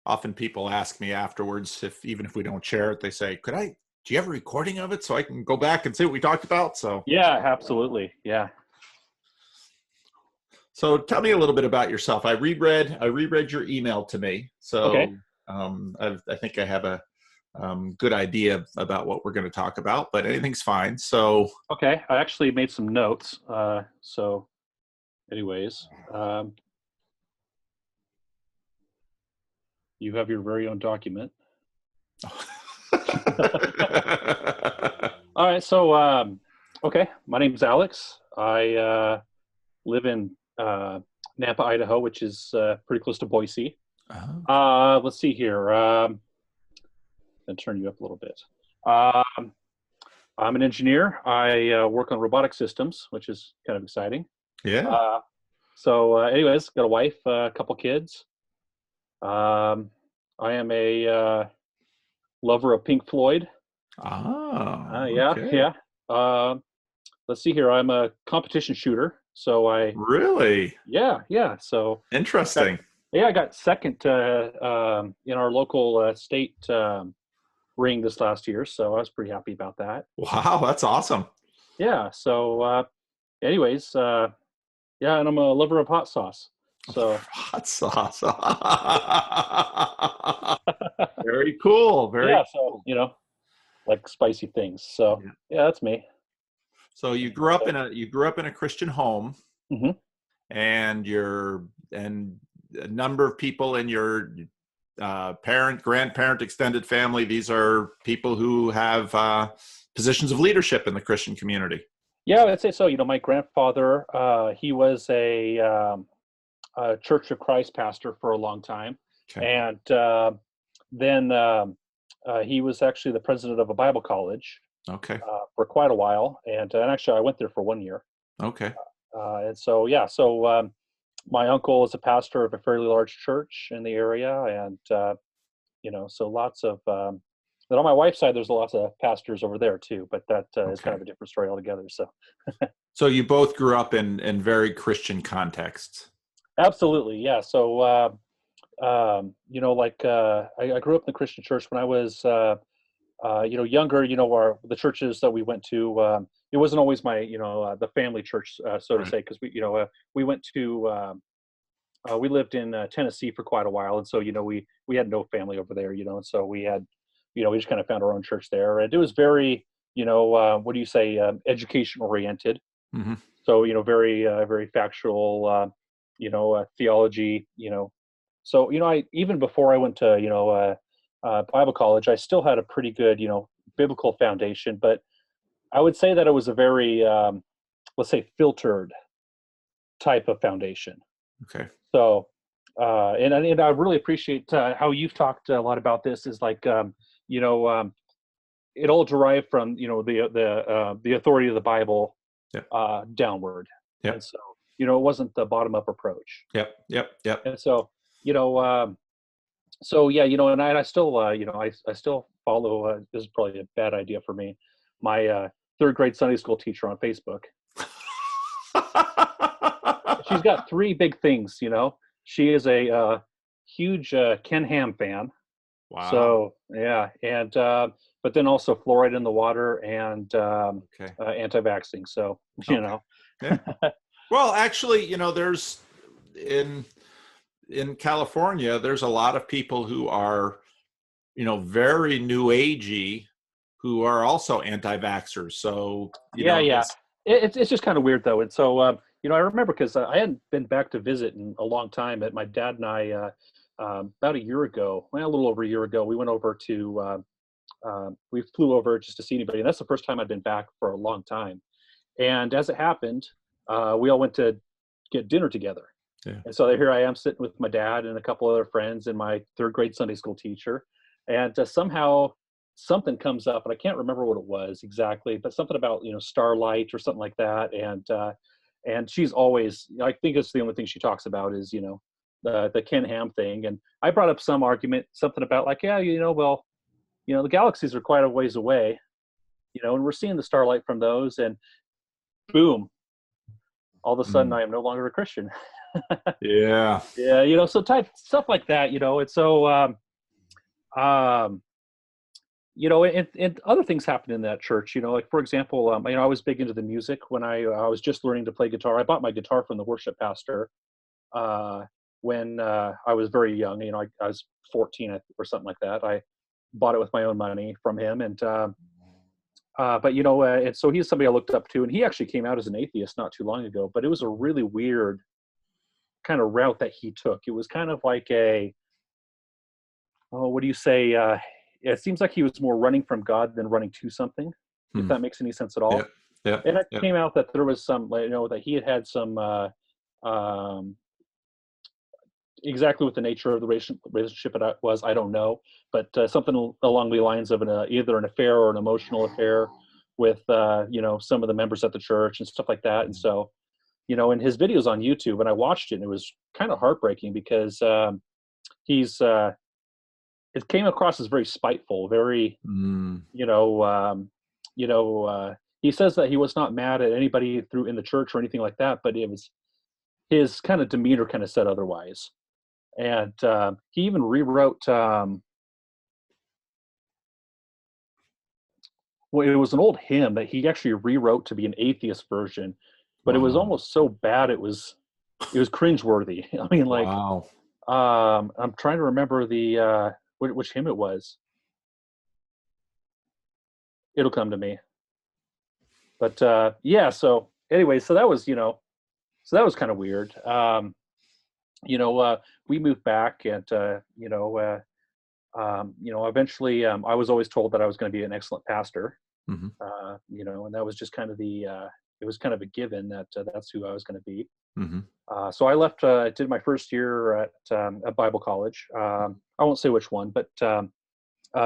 often people ask me afterwards, even if we don't share it, they say, do you have a recording of it so I can go back and see what we talked about? Yeah, absolutely. Yeah. So tell me a little bit about yourself. I reread your email to me. Okay. I think I have a good idea about what we're going to talk about, but anything's fine. So, Okay. I actually made some notes. So anyways, you have your very own document. All right. So, okay. My name's Alex. I live in Nampa, Idaho, which is pretty close to Boise. Let's see here. And turn you up a little bit. I'm an engineer. I work on robotic systems, which is kind of exciting. Yeah. Anyways, got a wife, a couple kids. I am a lover of Pink Floyd. Yeah, Okay. yeah. Let's see here. I'm a competition shooter. Really Yeah. So interesting. I got second in our local state ring this last year. So I was pretty happy about that. Wow, that's awesome. Yeah. So, anyways, yeah, and I'm a lover of hot sauce. So hot sauce. Very cool. Very yeah. So cool. like spicy things. So yeah, that's me. So you grew up in a Christian home, Mm-hmm. and a number of people in your parent, grandparent, extended family. These are people who have positions of leadership in the Christian community. Yeah, I'd say so. My grandfather, he was a Church of Christ pastor for a long time, Okay. and then he was actually the president of a Bible college. Okay. For quite a while, and actually I went there for 1 year. Okay. And so yeah, so my uncle is a pastor of a fairly large church in the area, and so lots of. But on my wife's side, there's lots of pastors over there too, but that is kind of a different story altogether. So. So you both grew up in very Christian contexts. Absolutely, yeah. So I grew up in the Christian church when I was younger. The churches that we went to, it wasn't always my the family church, so to say, because we went to we lived in Tennessee for quite a while, and so we had no family over there, and so we had we just kind of found our own church there, and it was very what do you say, education oriented. Mm-hmm. So very factual, theology, so I, even before I went to Bible college, I still had a pretty good biblical foundation, but I would say that it was a very let's say filtered type of foundation. Okay. So and I really appreciate how you've talked a lot about this, is like it all derived from the authority of the Bible. Yep. Downward. Yep. And so it wasn't the bottom up approach. Yep. And so so yeah, and I still I still follow, this is probably a bad idea for me, my third grade Sunday school teacher on Facebook. She's got three big things. She is a huge Ken Ham fan. Wow. So yeah, and but then also fluoride in the water, and anti-vaxxing. So Yeah. Well, actually, there's in California, there's a lot of people who are, very new agey, who are also anti-vaxxers. So yeah. It's just kind of weird though, and so I remember, because I hadn't been back to visit in a long time. But my dad and I, about a year ago, a little over a year ago, we went over to we flew over just to see anybody, and that's the first time I'd been back for a long time. And as it happened, we all went to get dinner together. Yeah. And so here I am sitting with my dad and a couple other friends and my third grade Sunday school teacher. And somehow something comes up, and I can't remember what it was exactly, but something about, starlight or something like that. And she's always, I think it's the only thing she talks about is, the Ken Ham thing. And I brought up some argument, something about like, yeah, well, the galaxies are quite a ways away, and we're seeing the starlight from those, and boom, all of a sudden I am no longer a Christian. Yeah. Yeah, so type stuff like that, and so um, and other things happened in that church, like for example, I was big into the music when I was just learning to play guitar. I bought my guitar from the worship pastor uh, when I was very young. I was 14 or something like that. I bought it with my own money from him, and but and so he's somebody I looked up to, and he actually came out as an atheist not too long ago. But it was a really weird kind of route that he took. It was kind of like what do you say? It seems like he was more running from God than running to something, if Hmm. that makes any sense at Yeah. all. Yeah. And it Yeah. came out that there was some, that he had some um, exactly what the nature of the relationship was, I don't know, but something along the lines of either an affair or an emotional affair with some of the members at the church and stuff like that. And so in his videos on YouTube, and I watched it, and it was kind of heartbreaking because he's it came across as very spiteful, very Mm. you know he says that he was not mad at anybody through in the church or anything like that, but it was his kind of demeanor kind of said otherwise. And he even rewrote well, it was an old hymn that he actually rewrote to be an atheist version, but it was Wow. almost so bad it was cringeworthy. I mean, like, Wow. I'm trying to remember the which hymn it was. It'll come to me. But yeah, so anyway, so that was kind of weird. You know, we moved back, and eventually, I was always told that I was going to be an excellent pastor. Hmm. And that was just kind of it was kind of a given that that's who I was going to be. Hmm. So I left, did my first year at Bible college. I won't say which one, but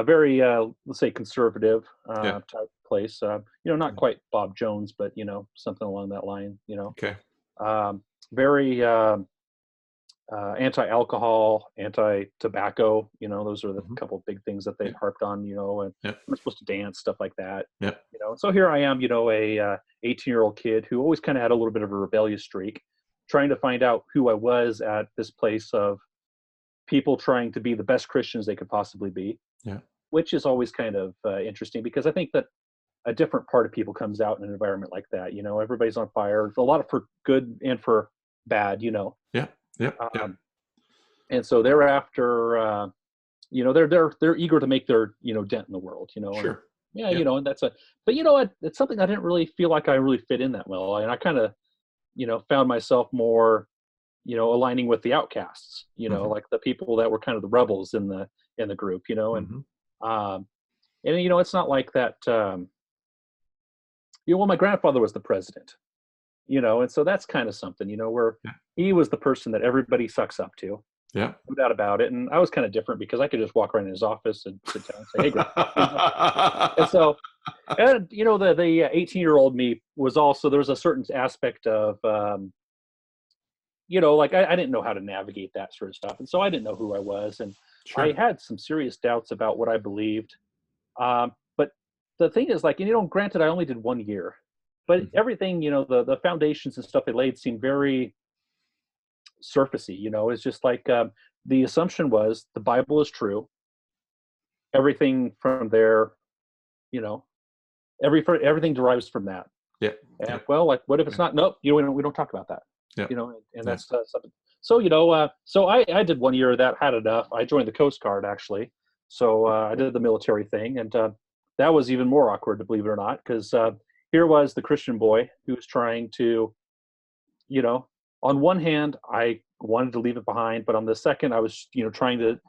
very, let's say, conservative Yeah. type place. Not quite Bob Jones, but something along that line. Okay. Um, very anti-alcohol, anti-tobacco. Those are the Hmm. couple of big things that they Yeah. harped on. And Yeah. we're supposed to dance, stuff like that. Yeah. So here I am, a 18-year-old kid who always kind of had a little bit of a rebellious streak, trying to find out who I was at this place of people trying to be the best Christians they could possibly be, Yeah. which is always kind of interesting because I think that a different part of people comes out in an environment like that. Everybody's on fire, a lot of for good and for bad. Yeah. Yeah. Yeah. Um, and so thereafter, they're eager to make their dent in the world. And Sure. yeah, Yeah. and but it's something I didn't really feel like I really fit in that well, and I kind of found myself more aligning with the outcasts, Hmm. like the people that were kind of the rebels in the group, and Hmm. um, it's not like that. Well, my grandfather was the president, and so that's kind of something, where Yeah. he was the person that everybody sucks up to, Yeah. no doubt about it. And I was kind of different because I could just walk around in his office and sit down and say, "Hey, Grandpa." And so, and the 18-year-old me was also, there was a certain aspect of like I didn't know how to navigate that sort of stuff, and so I didn't know who I was, and I Sure. had some serious doubts about what I believed. But the thing is, like, granted, I only did 1 year, but Hmm. everything, the foundations and stuff they laid seemed very surfacey. It's just like the assumption was the Bible is true. Everything from there, you know, everything derives from that. Yeah. And Yeah. well, like, what if it's Yeah. not? Nope, we don't talk about that. Yeah. And Yeah. that's something. So so I did 1 year of that, had enough. I joined the Coast Guard actually. So I did the military thing, and that was even more awkward, to believe it or not, because here was the Christian boy who was trying to, you know, on one hand, I wanted to leave it behind, but on the second, I was, trying to,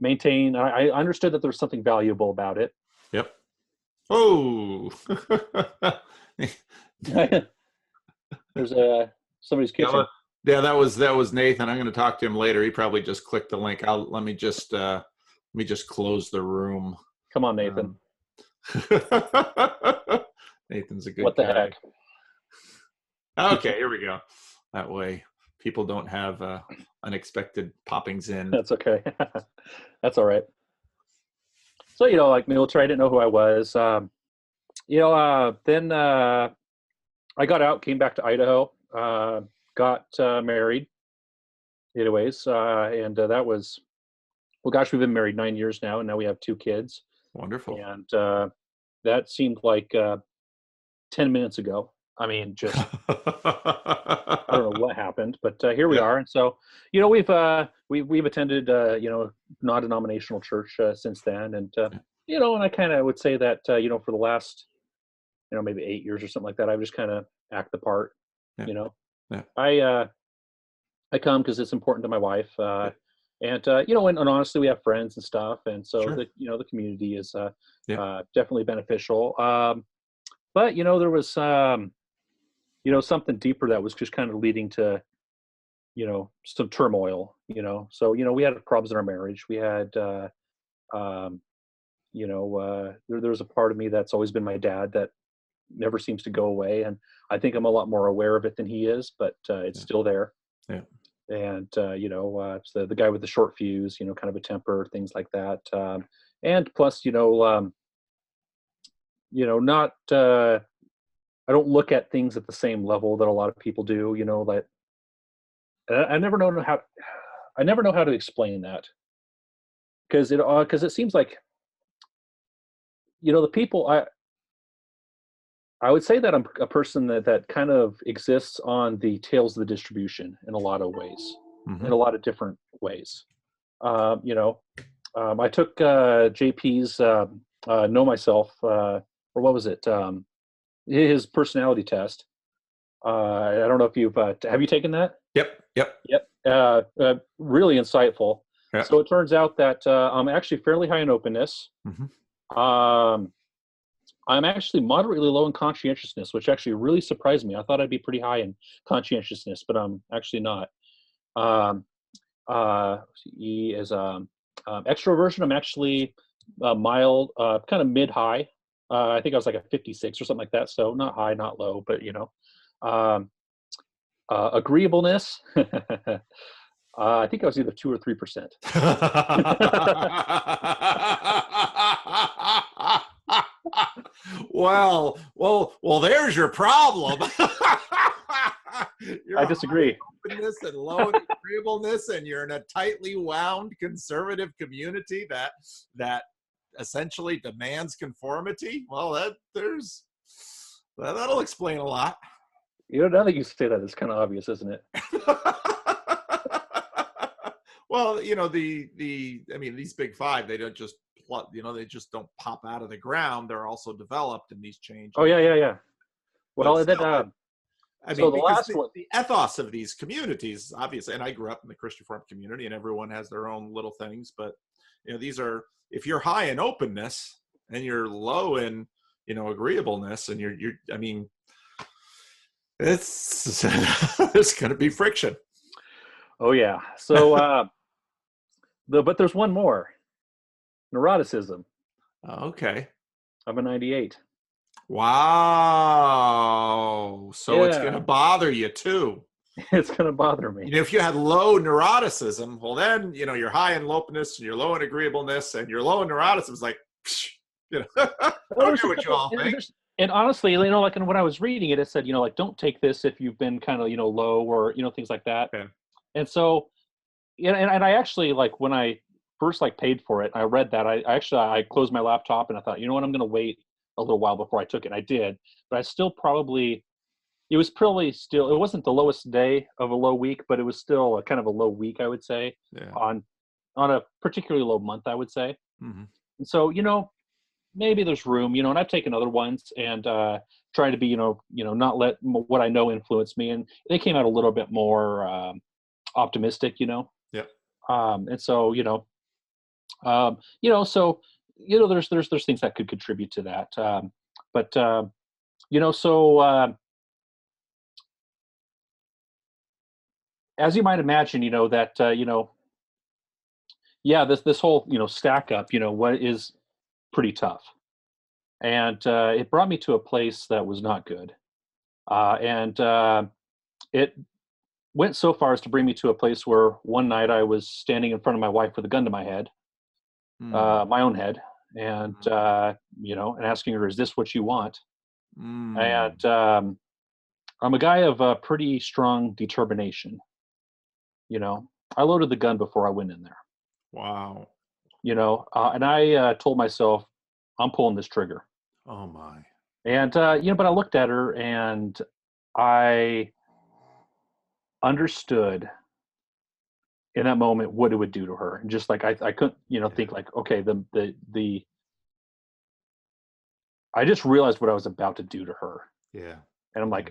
maintain. I understood that there was something valuable about it. Yep. Oh. There's somebody's Yeah, kitchen. yeah, that was Nathan. I'm going to talk to him later. He probably just clicked the link. Let me just close the room. Come on, Nathan. Um, Nathan's a good What the guy. heck? Okay, here we go. That way, people don't have unexpected poppings in. That's okay. That's all right. So, like military, I didn't know who I was. Then I got out, came back to Idaho, got married anyways, and that was, well, gosh, we've been married 9 years now, and now we have 2 kids. Wonderful. And that seemed like 10 minutes ago. I mean, just, I don't know what happened, but here we Yeah, are. And so, we've attended, non-denominational church since then. And, and I kind of would say that, for the last, maybe 8 years or something like that, I've just kind of act the part, yeah, you know, yeah, I come because it's important to my wife. yeah. And honestly, we have friends and stuff. And so Sure. the community is, Yeah, definitely beneficial. But, there was, something deeper that was just kind of leading to, some turmoil, so, we had problems in our marriage. We had, um, there was a part of me that's always been my dad that never seems to go away. And I think I'm a lot more aware of it than he is, but it's yeah, still there. yeah. And, it's the guy with the short fuse, kind of a temper, things like that. And plus, not, I don't look at things at the same level that a lot of people do, that I never know how, I never know how to explain that, because it seems like, the people, I would say that I'm a person that kind of exists on the tails of the distribution in a lot of ways, Hmm. in a lot of different ways. I took JP's Know Myself, or what was it? His personality test. I don't know if have you taken that? Yep, yep, Yep. Really insightful. yeah. So it turns out that I'm actually fairly high in openness. Hmm. Um, I'm actually moderately low in conscientiousness, which actually really surprised me. I thought I'd be pretty high in conscientiousness, but I'm actually not. Um, E is extroversion. I'm actually mild, kind of mid-high. I think I was like a 56 or something like that. So not high, not low, but Um, agreeableness. I think I was either 2 or 3%. Well, there's your problem. You're I high in disagree. openness and low in agreeableness, and you're in a tightly wound conservative community that essentially demands conformity. Well, that'll explain a lot. Now that you say that, it's kind of obvious, isn't it? Well, I mean, these big five, they don't just they just don't pop out of the ground. They're also developed in these Oh changes. yeah, yeah, yeah. But Well, then, still, I so mean, the because last one. the ethos of these communities, obviously, and I grew up in the Christian Reformed community, and everyone has their own little things. But these are, if you're high in openness and you're low in agreeableness, and I mean, it's there's going to be friction. Oh yeah. So, but there's one more. Neuroticism. Okay. I'm a 98. Wow. So it's going to Yeah, bother you too. it's gonna bother me. If you had low neuroticism, well, then, you're high in lowness and you're low in agreeableness and you're low in neuroticism. It's like, I Well, don't there's care a what you couple, all think. and honestly, like when I was reading it, it said, like, don't take this if you've been kind of, low, or things like that. Yeah. And so, and I actually, like, when I first like paid for it, I read that. I closed my laptop and I thought, you know what, I'm going to wait a little while before I took it. I did, but I still probably, it was probably still, it wasn't the lowest day of a low week, but it was still a kind of a low week, I would say, Yeah. on a particularly low month, I would say. Mm-hmm. And so, maybe there's room, and I've taken other ones and trying to be, not let what I know influence me. And they came out a little bit more optimistic, Yeah. And so, so, there's things that could contribute to that. But, so as you might imagine, that, yeah, this whole, stack up, what is pretty tough. And it brought me to a place that was not good. And it went so far as to bring me to a place where one night I was standing in front of my wife with a gun to my head, Mm. my own head, and and asking her, "Is this what you want?" Mm. And I'm a guy of pretty strong determination. You know, I loaded the gun before I went in there. Wow. And I told myself, I'm pulling this trigger. Oh my. And but I looked at her and I understood in that moment what it would do to her, and just like I couldn't, Yeah. think like, okay, the I just realized what I was about to do to her, Yeah. and I'm Yeah. like,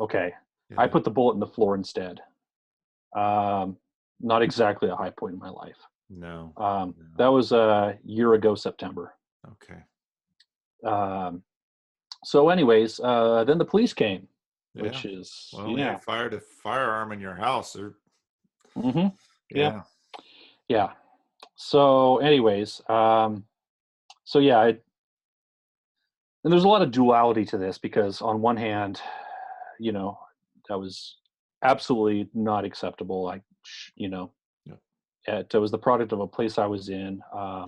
okay. I Yeah. put the bullet in the floor instead. Um, Not exactly a high point in my life. No. That No. was a year ago, September. Okay. Um, so, anyways, then the police came, Yeah. which is Well, yeah, yeah, fired a firearm in your house or hmm yeah, yeah. yeah. So, anyways, so yeah, and there's a lot of duality to this because on one hand, you know, that was absolutely not acceptable. Yeah. It was the product of a place I was in, Yeah.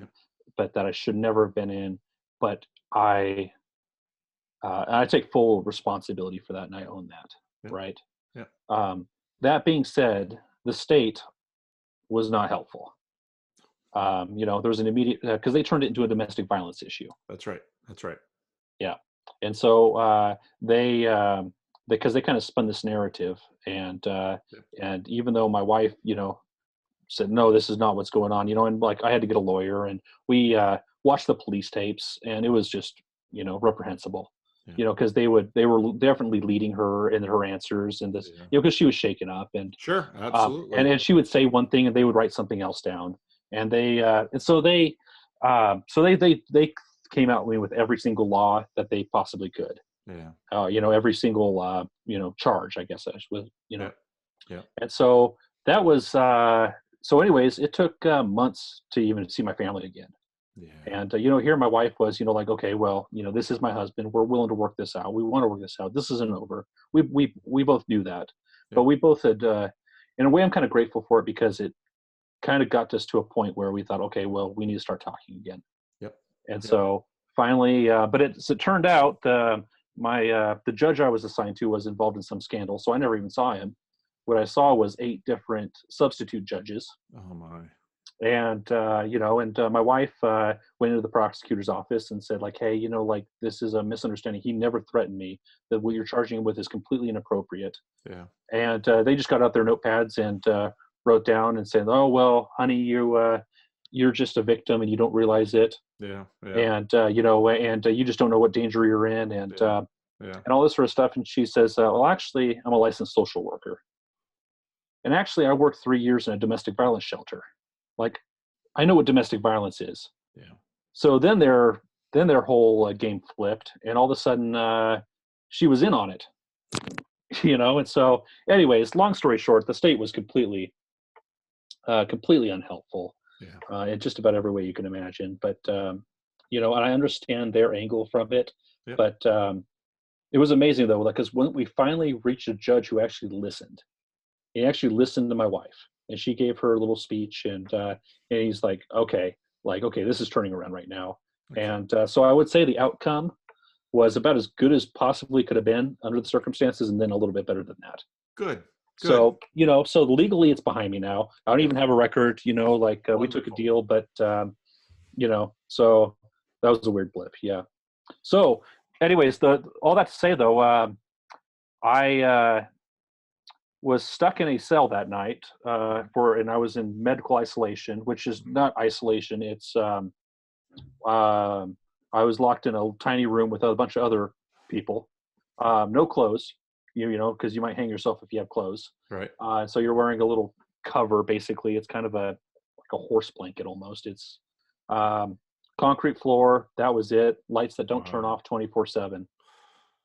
but that I should never have been in. But I, and I take full responsibility for that, and I own that, Yeah. right? Yeah. Um, that being said, the state was not helpful. There was an immediate because they turned it into a domestic violence issue. That's right. That's right. Yeah, and so they because they kind of spun this narrative, Yeah. and even though my wife, said no, this is not what's going on, and like I had to get a lawyer, and we watched the police tapes, and it was just reprehensible, Yeah. because they were definitely leading her in her answers, and this, Yeah. because she was shaken up, and Sure. and Absolutely. and she would say one thing, and they would write something else down, and so they came out with every single law that they possibly could, Yeah. every single charge, I guess, with Yeah. Yeah. and so that was so anyways, it took months to even see my family again. Yeah. And here my wife was, like, okay, well, this is my husband, we're willing to work this out, we want to work this out, this isn't over. We both knew that, Yeah. but we both had in a way, I'm kind of grateful for it because it kind of got us to a point where we thought, okay, well, we need to start talking again. Yep. And Yep. so finally, but it turned out the judge I was assigned to was involved in some scandal, so I never even saw him. What I saw was 8 different substitute judges, Oh my. and my wife went into the prosecutor's office and said, like, hey, like, this is a misunderstanding. He never threatened me. That what you're charging him with is completely inappropriate. Yeah. And they just got out their notepads and wrote down and said, oh well, honey, you're just a victim and you don't realize it, Yeah. Yeah. and you just don't know what danger you're in, Yeah. Yeah. and all this sort of stuff. And she says, well, actually, I'm a licensed social worker, and actually, I worked 3 years in a domestic violence shelter. Like, I know what domestic violence is. Yeah. So then their whole game flipped, and all of a sudden, she was in on it, And so, anyways, long story short, the state was completely unhelpful Yeah. in just about every way you can imagine. But and I understand their angle from it. Yep. But it was amazing though, because when we finally reached a judge who actually listened, he actually listened to my wife, and she gave her a little speech, and he's like, okay, this is turning around right now. Okay. And so I would say the outcome was about as good as possibly could have been under the circumstances, and then a little bit better than that. Good. Good. So, so legally it's behind me now. I don't Yeah. even have a record, like we took a Wonderful. deal, but, so that was a weird blip. Yeah. So anyways, all that to say though, I was stuck in a cell that night and I was in medical isolation, which is not isolation. It's, I was locked in a tiny room with a bunch of other people, no clothes, because you might hang yourself if you have clothes. Right. So you're wearing a little cover, basically. It's kind of like a horse blanket almost. It's um, concrete floor. That was it. Lights that don't turn Wow. off 24/7.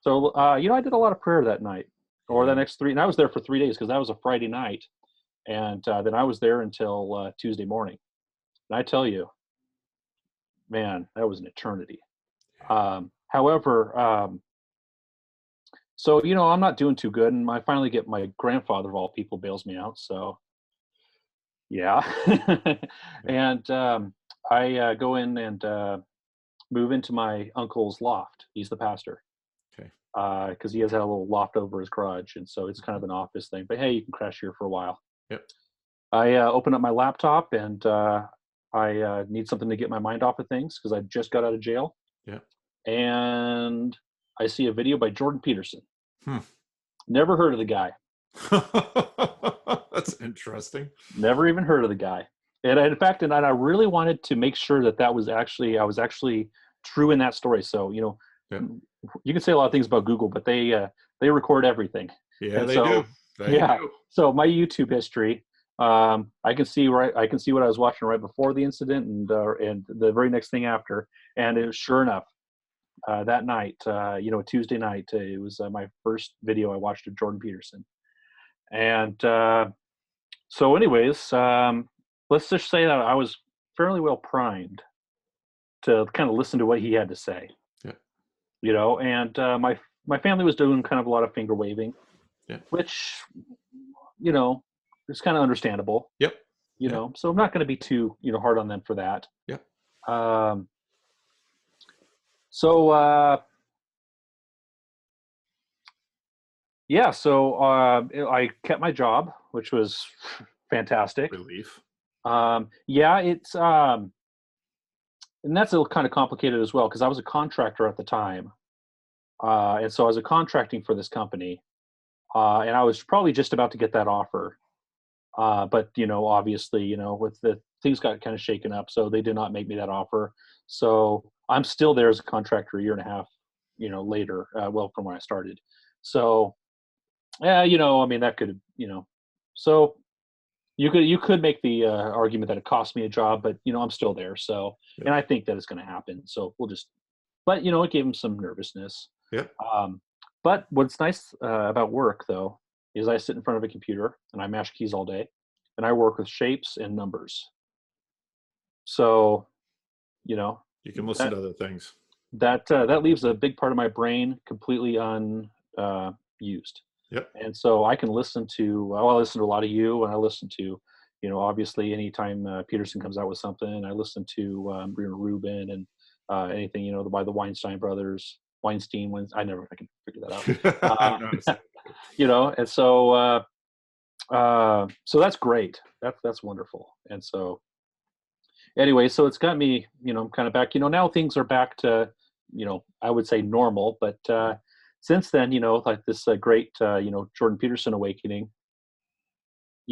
So I did a lot of prayer that night, or the Yeah. next 3, and I was there for 3 days because that was a Friday night, and then I was there until Tuesday morning. And I tell you, man, that was an eternity. Yeah. However, so I'm not doing too good, and I finally get my grandfather of all people bails me out. So yeah, Yeah. and I go in and move into my uncle's loft. He's the pastor. Okay. because he has had a little loft over his garage, and so it's kind of an office thing. But hey, you can crash here for a while. Yep. I open up my laptop, and I need something to get my mind off of things because I just got out of jail, Yep. and I see a video by Jordan Peterson. Hmm. Never heard of the guy. That's interesting. Never even heard of the guy. And in fact, and I really wanted to make sure that I was actually true in that story. So, Yep. you can say a lot of things about Google, but they record everything. Yeah, And they so, do. They do. so my YouTube history, I can see what I was watching right before the incident and the very next thing after. And it was sure enough, that night, Tuesday night, it was my first video I watched of Jordan Peterson. And so anyways, let's just say that I was fairly well primed to kind of listen to what he had to say. Yeah. And my family was doing kind of a lot of finger waving, Yeah. which, is kind of understandable. Yep. So I'm not going to be too, hard on them for that. Yep. So I kept my job, which was fantastic. Relief. It's and that's a little kind of complicated as well because I was a contractor at the time, and so I was contracting for this company, and I was probably just about to get that offer, but obviously, with the things got kind of shaken up, so they did not make me that offer. So I'm still there as a contractor a year and a half, later, from when I started. So, yeah, that could, so you could make the argument that it cost me a job, but I'm still there. So, and I think that it's going to happen. So but it gave him some nervousness. Yeah. But what's nice about work though is I sit in front of a computer and I mash keys all day, and I work with shapes and numbers. So, you can listen to other things. That leaves a big part of my brain completely unused. Yep. And so I can listen to, I listen to a lot of you, and I listen to, obviously anytime Peterson comes out with something, I listen to Rubin and anything, by the Weinstein brothers, I can figure that out. And so, so that's great. That's wonderful. And so anyway, so it's got me, I'm kind of back, now things are back to, I would say normal, but since then, like this great, Jordan Peterson awakening,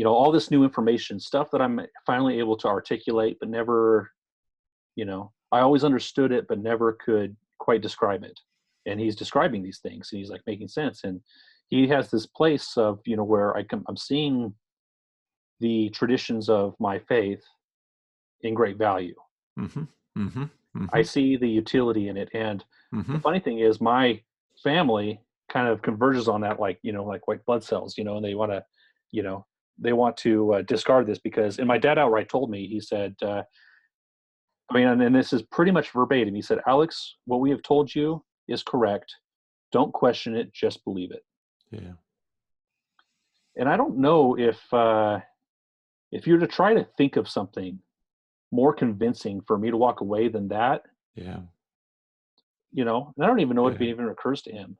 all this new information, stuff that I'm finally able to articulate, but never, I always understood it, but never could quite describe it. And he's describing these things, and he's like making sense. And he has this place of, where I'm seeing the traditions of my faith in great value. Mm-hmm. Mm-hmm. Mm-hmm. I see the utility in it. And mm-hmm. The funny thing is my family kind of converges on that, like white blood cells, and they want to, discard this because, and my dad outright told me, he said, and this is pretty much verbatim. He said, Alex, what we have told you is correct. Don't question it. Just believe it. Yeah. And I don't know if you're to try to think of something more convincing for me to walk away than that. Yeah. And I don't even know if it even occurs to him.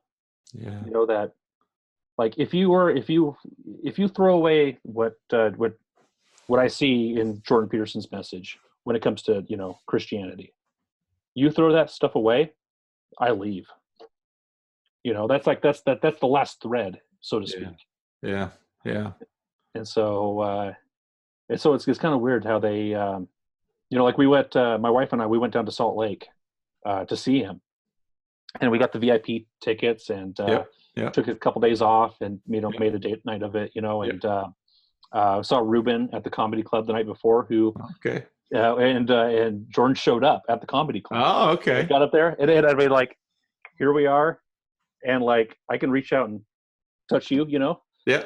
Yeah. That like if you throw away what I see in Jordan Peterson's message when it comes to, Christianity, you throw that stuff away, I leave. That's the last thread, so to speak. Yeah. Yeah. And so it's kind of weird how they, like we went, my wife and I, we went down to Salt Lake to see him, and we got the VIP tickets and took a couple days off and, made a date night of it, and saw Rubin at the comedy club the night before and Jordan showed up at the comedy club. Oh, okay. I got up there and I'd be like, here we are. And like, I can reach out and touch you, Yeah.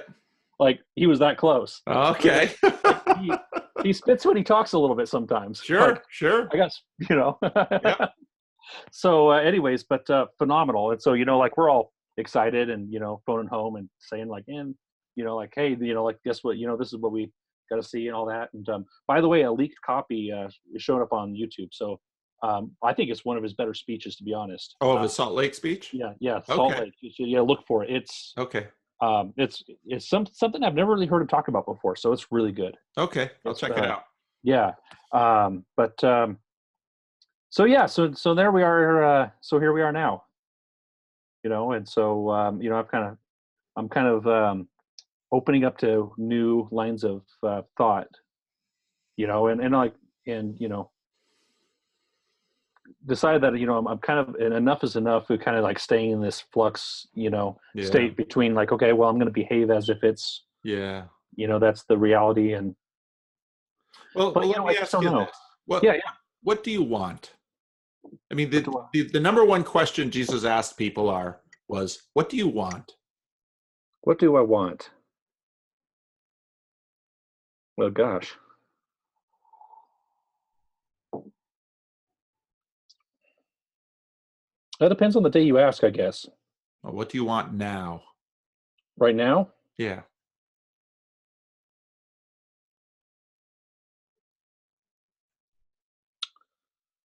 Like he was that close. Okay. He spits when he talks a little bit sometimes. Sure. I guess, Yeah. So anyways, but phenomenal. And so, like we're all excited and, phoning home and saying like, like, hey, like, guess what, this is what we got to see and all that. And by the way, a leaked copy is showing up on YouTube. So I think it's one of his better speeches, to be honest. Oh, of the Salt Lake speech? Yeah, Salt Okay. Lake. Yeah, look for it. Okay. It's something I've never really heard him talk about before, so it's really good. Okay. I'll It's check it out. yeah, but so yeah, so there we are. So here we are now, and so I'm kind of opening up to new lines of thought, and like and decided that I'm kind of, and enough is enough to kind of like staying in this flux Yeah. state between like, okay, well, I'm going to behave as if it's Yeah. that's the reality, and Well, but let I me just ask don't you know. this. Yeah, What do you want? I mean, what do I the number one question Jesus asked people was, what do you want? what do I want? Well, gosh, that depends on the day you ask, I guess. Or what do you want now? Right now, Yeah.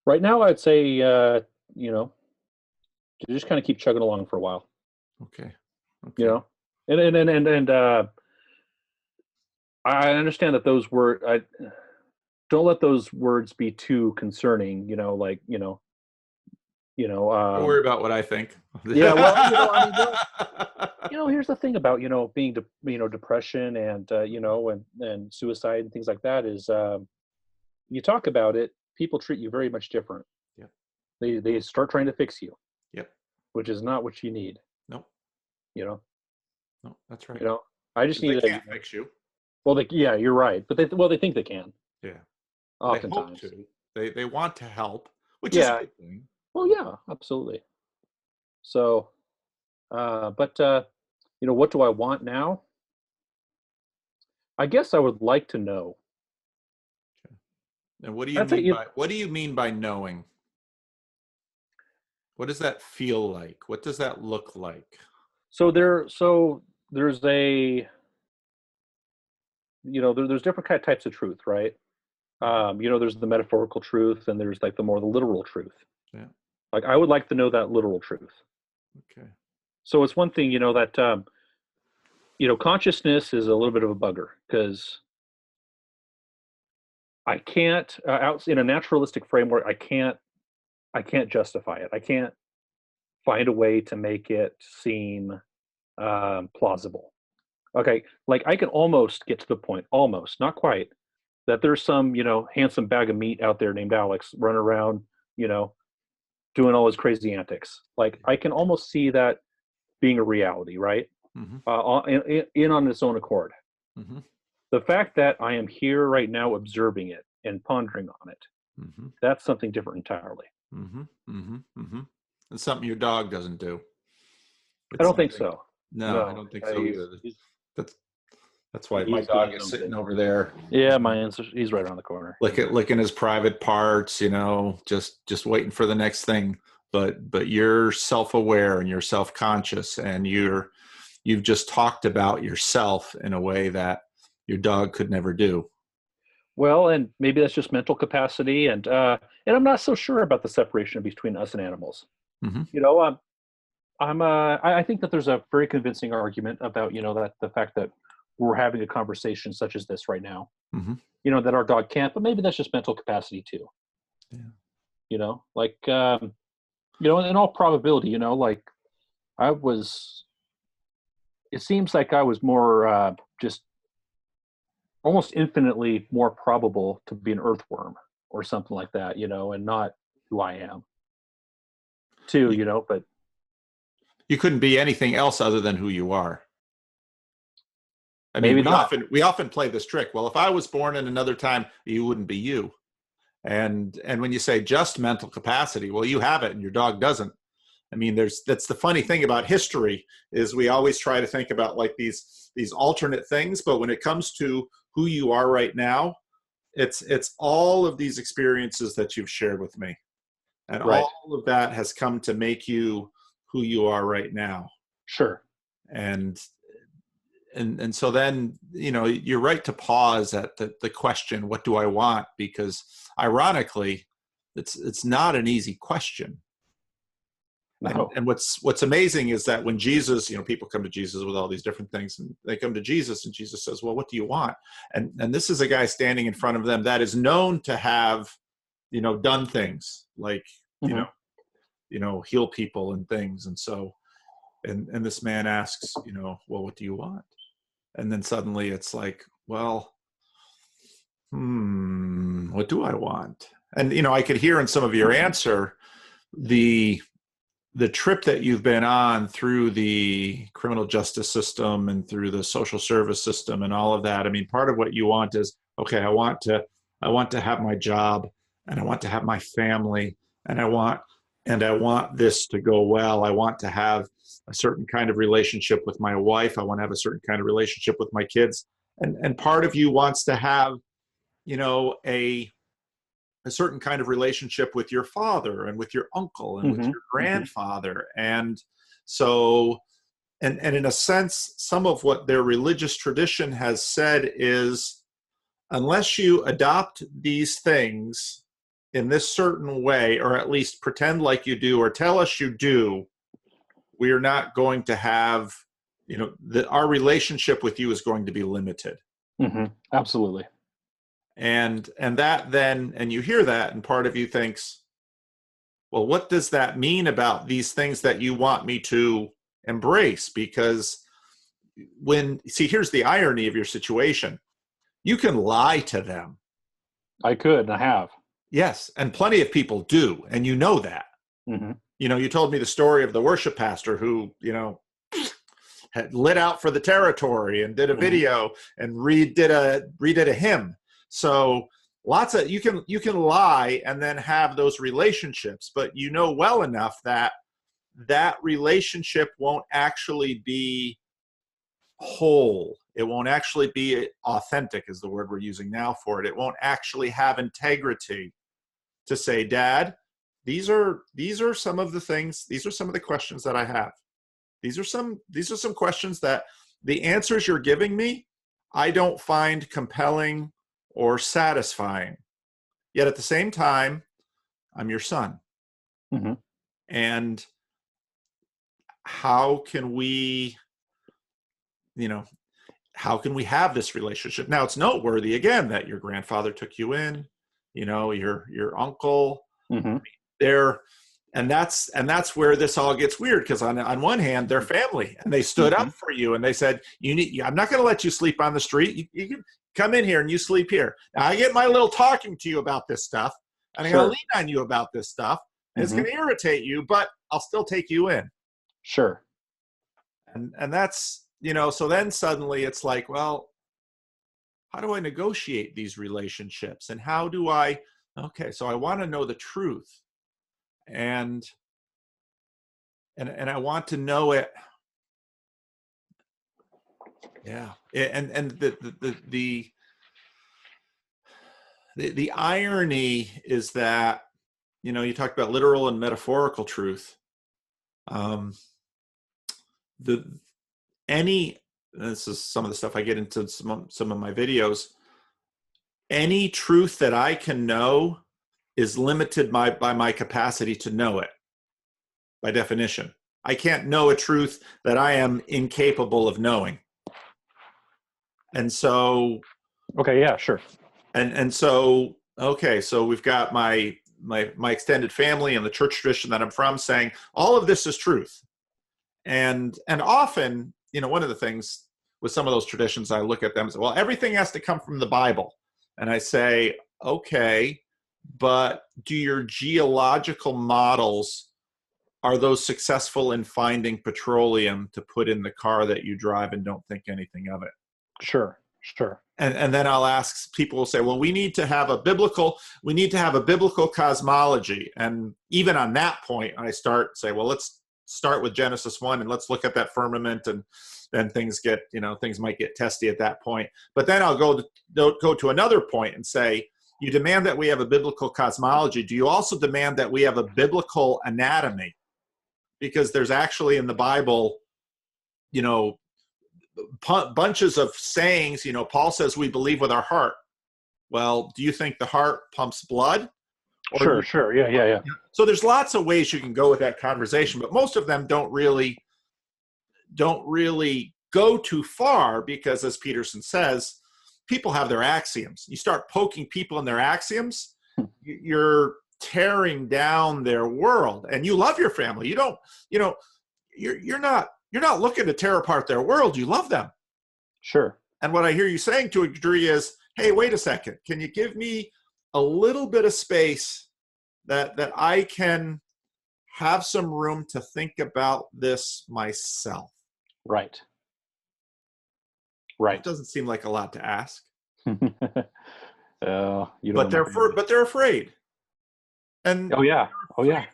right now, I'd say you know to just kind of keep chugging along for a while, Okay. you Okay. know, and I understand that those were I don't let those words be too concerning, like Don't worry about what I think. yeah, well, I mean, well, here's the thing about being depression and and suicide and things like that is you talk about it, people treat you very much different. Yep. They start trying to fix you, Yep. which is not what you need. Nope. You know, No, that's right. you know. I just Because they need can't fix you. well, yeah, you're right, but they think they can Yeah. They hope oftentimes. to. They want to help, which is a Yeah. good thing. Well, yeah, absolutely. So, but what do I want now? I guess I would like to know. And what do you I'd say mean by knowing? What does that feel like? What does that look like? so there's a there's different types of truth, right? There's the metaphorical truth, and there's like the literal truth. Yeah. Like I would like to know that literal truth. Okay. So it's one thing, that consciousness is a little bit of a bugger because I can't out in a naturalistic framework. I can't justify it. I can't find a way to make it seem plausible. Okay, like I can almost get to the point, almost, not quite, that there's some, handsome bag of meat out there named Alex running around, you know, doing all his crazy antics. Like I can almost see that being a reality, right? Mm-hmm. In on its own accord. Mm-hmm. The fact that I am here right now observing it and pondering on it, Mm-hmm. that's something different entirely. Mm-hmm. Mm-hmm. Mm-hmm. It's something your dog doesn't do. I It's don't think something. so. No, I No, don't think so either. he's That's that's why my he's doing dog his is own sitting thing. over there, Yeah, he's right around the corner. licking his private parts, just waiting for the next thing. But you're self-aware and you're self-conscious, and you've just talked about yourself in a way that your dog could never do. Well, and maybe that's just mental capacity, and I'm not so sure about the separation between us and animals. Mm-hmm. You know, I think that there's a very convincing argument about that the fact that we're having a conversation such as this right now. Mm-hmm. That our dog can't, but maybe that's just mental capacity too. Yeah. Like in all probability, like I was. It seems like I was more just almost infinitely more probable to be an earthworm or something like that, and not who I am too, You, but you couldn't be anything else other than who you are. I mean, maybe not. we often play this trick. Well, if I was born in another time, you wouldn't be you. And when you say just mental capacity, well, you have it and your dog doesn't. I mean, that's the funny thing about history is we always try to think about like these alternate things, but when it comes to who you are right now, it's all of these experiences that you've shared with me. And Right. all of that has come to make you who you are right now. Sure. And so then, you're right to pause at the question, what do I want? Because ironically, it's not an easy question. No. And what's amazing is that when Jesus, people come to Jesus with all these different things, and they come to Jesus, and Jesus says, well, what do you want? And this is a guy standing in front of them that is known to have, done things like, Mhm. heal people and things. And so, and this man asks, well, what do you want? And then suddenly it's like, well, what do I want? And, I could hear in some of your answer, the trip that you've been on through the criminal justice system and through the social service system and all of that. I mean, part of what you want is, okay, I want to have my job, and I want to have my family, and I want this to go well. I want to have a certain kind of relationship with my wife. I want to have a certain kind of relationship with my kids. And part of you wants to have, a certain kind of relationship with your father and with your uncle and with your grandfather. And so, and in a sense, some of what their religious tradition has said is, unless you adopt these things in this certain way, or at least pretend like you do, or tell us you do, we are not going to have, our relationship with you is going to be limited. Absolutely. And that then, and you hear that, and part of you thinks, well, what does that mean about these things that you want me to embrace? Because here's the irony of your situation. You can lie to them. I could, and I have. Yes, and plenty of people do, and you know that. You told me the story of the worship pastor who, had lit out for the territory and did a video and redid a hymn. So you can lie and then have those relationships, but well enough that relationship won't actually be whole. It won't actually be authentic, is the word we're using now for it. It won't actually have integrity to say, Dad, these are some of the things, these are some of the questions that I have. These are some questions that the answers you're giving me, I don't find compelling or satisfying. Yet at the same time, I'm your son. And how can we have this relationship? Now, it's noteworthy again that your grandfather took you in, your uncle, and that's where this all gets weird, because on one hand, they're family, and they stood up for you, and they said, I'm not going to let you sleep on the street. You can come in here and you sleep here. Now, I get my little talking to you about this stuff, and I'm going to lean on you about this stuff, and it's going to irritate you, but I'll still take you in. Sure. And that's, so then suddenly it's like, well, how do I negotiate these relationships? And how do so I want to know the truth. And I want to know it. Yeah. And the irony is that, you talked about literal and metaphorical truth. This is some of the stuff I get into some of my videos. Any truth that I can know is limited by my capacity to know it, by definition. I can't know a truth that I am incapable of knowing. And so, okay, yeah, sure. And so, okay, so we've got my extended family and the church tradition that I'm from saying all of this is truth. And often, one of the things with some of those traditions, I look at them and say, well, everything has to come from the Bible. And I say, okay, but do your geological models, are those successful in finding petroleum to put in the car that you drive and don't think anything of it? Sure. And then I'll ask, people will say, well, we need to have a biblical cosmology. And even on that point, I say, well, let's start with Genesis 1 and let's look at that firmament, and then things might get testy at that point. But then I'll go to another point and say, you demand that we have a biblical cosmology. Do you also demand that we have a biblical anatomy? Because there's actually in the Bible, bunches of sayings. Paul says we believe with our heart. Well, do you think the heart pumps blood, Or Sure. Yeah. so there's lots of ways you can go with that conversation, but most of them don't really go too far because, as Peterson says, people have their axioms. You start poking people in their axioms, you're tearing down their world. And you love your family. You don't, you're not looking to tear apart their world. You love them. Sure. And what I hear you saying to a degree is, hey, wait a second. Can you give me a little bit of space that I can have some room to think about this myself? Right. It doesn't seem like a lot to ask. You don't But they're afraid. And oh yeah.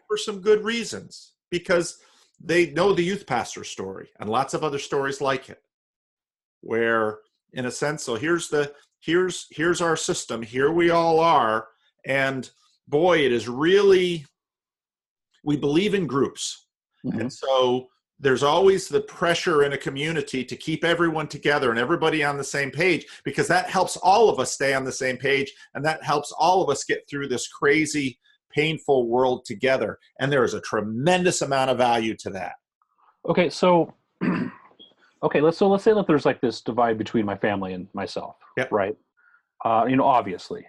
For some good reasons, because they know the youth pastor story and lots of other stories like it, where in a sense, so here's our system, here we all are, and boy, it is really, we believe in groups. Mm-hmm. And so there's always the pressure in a community to keep everyone together and everybody on the same page, because that helps all of us stay on the same page, and that helps all of us get through this crazy, painful world together. And there is a tremendous amount of value to that. Okay, so let's say that there's like this divide between my family and myself, yep. Right? Obviously,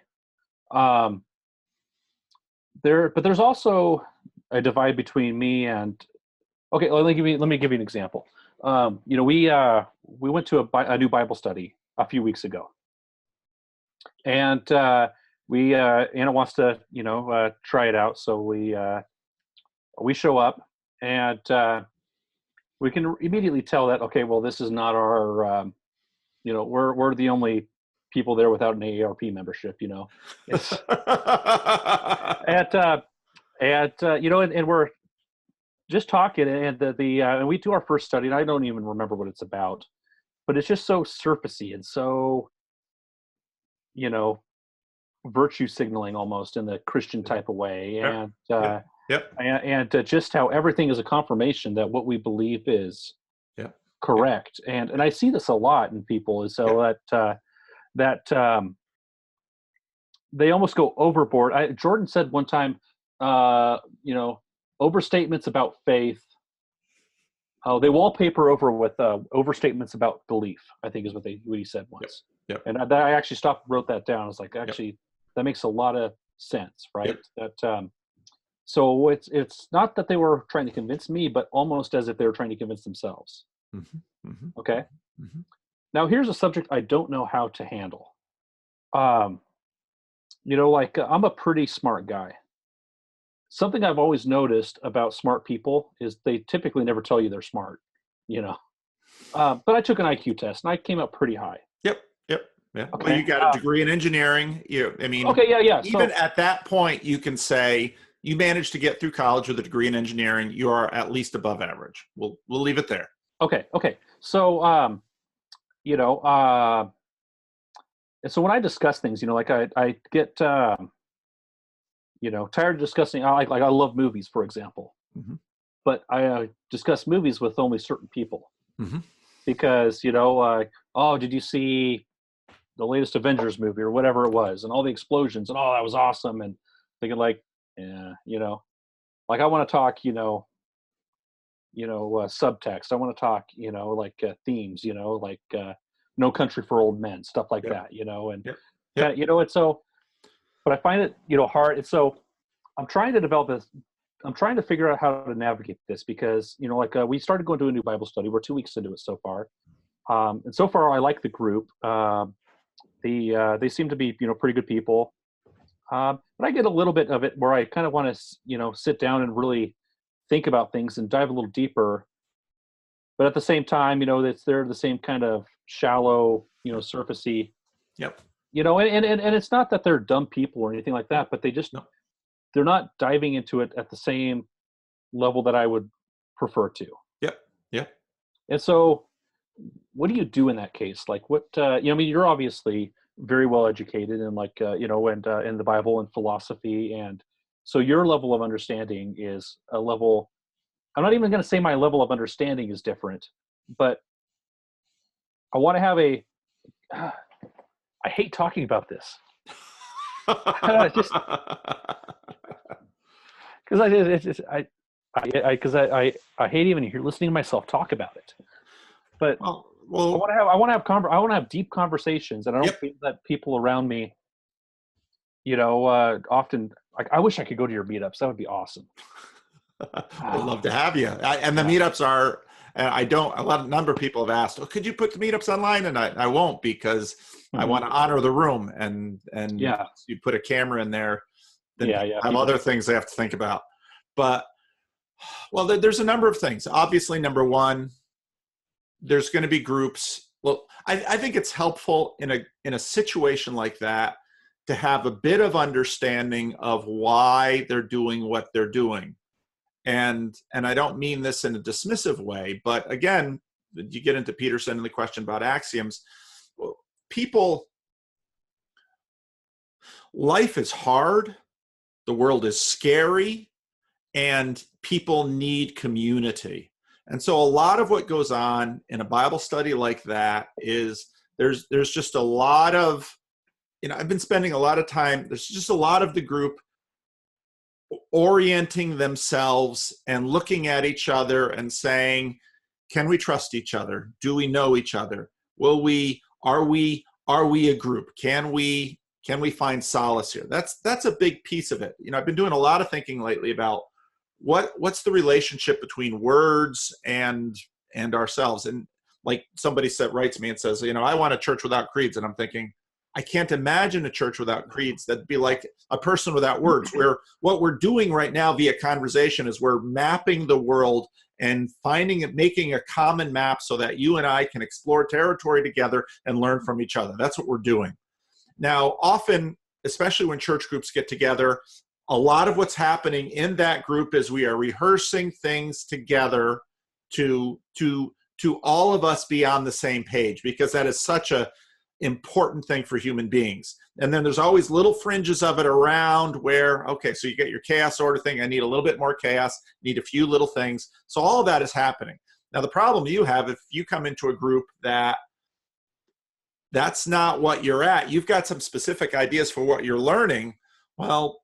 but there's also a divide between me and. Okay, let me give you an example. We went to a new Bible study a few weeks ago, and Anna wants to try it out, so we show up, and we can immediately tell that, okay, well, this is not our we're the only people there without an AARP membership, It's, and we're just talking, and and we do our first study, and I don't even remember what it's about, but it's just so surfacey and so, virtue signaling almost in the Christian type of way, and just how everything is a confirmation that what we believe is correct, and I see this a lot in people, and so that they almost go overboard. Jordan said one time, overstatements about faith. Oh, they wallpaper over with overstatements about belief, I think is what he said once. Yep. And I actually stopped and wrote that down. I was like, actually, that makes a lot of sense, right? Yep. That so it's not that they were trying to convince me, but almost as if they were trying to convince themselves. Mm-hmm. Mm-hmm. Okay. Mm-hmm. Now here's a subject I don't know how to handle. I'm a pretty smart guy. Something I've always noticed about smart people is they typically never tell you they're smart, But I took an IQ test and I came out pretty high. Yep. Yeah. Okay. Well, you got a degree in engineering. Okay, yeah. Even at that point, you can say you managed to get through college with a degree in engineering. You are at least above average. We'll leave it there. Okay. So, and so when I discuss things, I get, tired of discussing. I love movies, for example, mm-hmm. but I discuss movies with only certain people, mm-hmm. because did you see the latest Avengers movie or whatever it was, and all the explosions, and that was awesome, and thinking I want to talk, subtext. I want to talk, themes, No Country for Old Men, stuff like that, and and so. But I find it, hard. And so I'm trying to develop this. I'm trying to figure out how to navigate this, because, we started going to a new Bible study. We're 2 weeks into it so far. And so far I like the group. They seem to be, pretty good people. But I get a little bit of it where I kind of want to, sit down and really think about things and dive a little deeper. But at the same time, they're the same kind of shallow, surfacey. Yep. And it's not that they're dumb people or anything like that, but they're not diving into it at the same level that I would prefer to. Yep. And so what do you do in that case? Like what, you're obviously very well educated in in the Bible and philosophy. And so your level of understanding is a level, I'm not even going to say my level of understanding is different, but I want to have I hate talking about this. Just because I hate even listening to myself talk about it. But well, I want to have deep conversations, and I don't yep. feel that people around me, often. Like, I wish I could go to your meetups. That would be awesome. I'd love to have you. And the meetups are. A number of people have asked, could you put the meetups online? And I won't, because I want to honor the room. And you put a camera in there, then have other things they have to think about. But, well, there's a number of things. Obviously, number one, there's going to be groups. Well, I think it's helpful in a situation like that to have a bit of understanding of why they're doing what they're doing. And I don't mean this in a dismissive way, but again, you get into Peterson and the question about axioms. Life is hard, the world is scary, and people need community. And so a lot of what goes on in a Bible study like that is there's just a lot of, I've been spending a lot of time, there's just a lot of the group orienting themselves and looking at each other and saying, can we trust each other? Do we know each other? Are we a group? Can we find solace here? That's a big piece of it. I've been doing a lot of thinking lately about what's the relationship between words and ourselves. And like somebody writes me and says, I want a church without creeds. And I'm thinking, I can't imagine a church without creeds. That'd be like a person without words, where what we're doing right now via conversation is we're mapping the world and making a common map so that you and I can explore territory together and learn from each other. That's what we're doing. Now, often, especially when church groups get together, a lot of what's happening in that group is we are rehearsing things together to all of us be on the same page, because that is such a important thing for human beings. And then there's always little fringes of it around where, okay, so you get your chaos order thing. I need a little bit more chaos, need a few little things. So all of that is happening. Now, the problem you have, if you come into a group that's not what you're at, you've got some specific ideas for what you're learning. Well,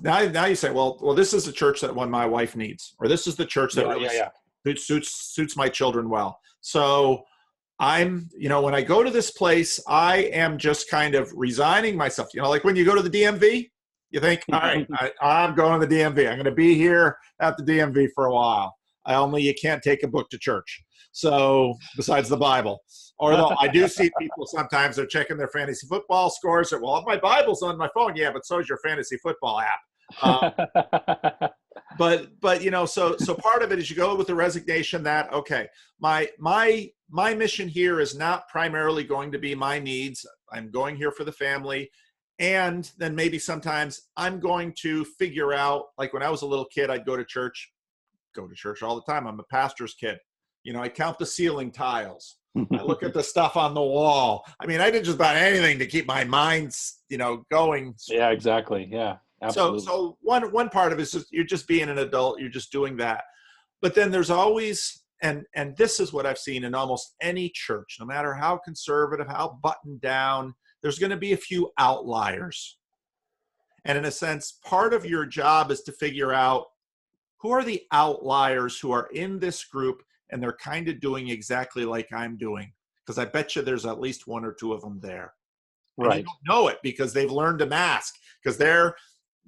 now you say, well, this is the church that one my wife needs, or this is the church that suits my children well. So when I go to this place, I am just kind of resigning myself. Like when you go to the DMV, you think, all right, I'm going to the DMV. I'm going to be here at the DMV for a while. You can't take a book to church. So besides the Bible, although I do see people sometimes they're checking their fantasy football scores. Well, my Bible's on my phone. Yeah, but so is your fantasy football app. But so part of it is you go with the resignation that, okay, my mission here is not primarily going to be my needs. I'm going here for the family. And then maybe sometimes I'm going to figure out, like when I was a little kid, I'd go to church all the time. I'm a pastor's kid. I count the ceiling tiles. I look at the stuff on the wall. I mean, I did just about anything to keep my mind, going. Yeah, exactly. Yeah, absolutely. So one part of it is just, you're just being an adult. You're just doing that. But then there's always, and this is what I've seen in almost any church, no matter how conservative, how buttoned down, there's going to be a few outliers. And in a sense, part of your job is to figure out who are the outliers who are in this group and they're kind of doing exactly like I'm doing. Because I bet you there's at least one or two of them there. Right. And you don't know it because they've learned to mask, because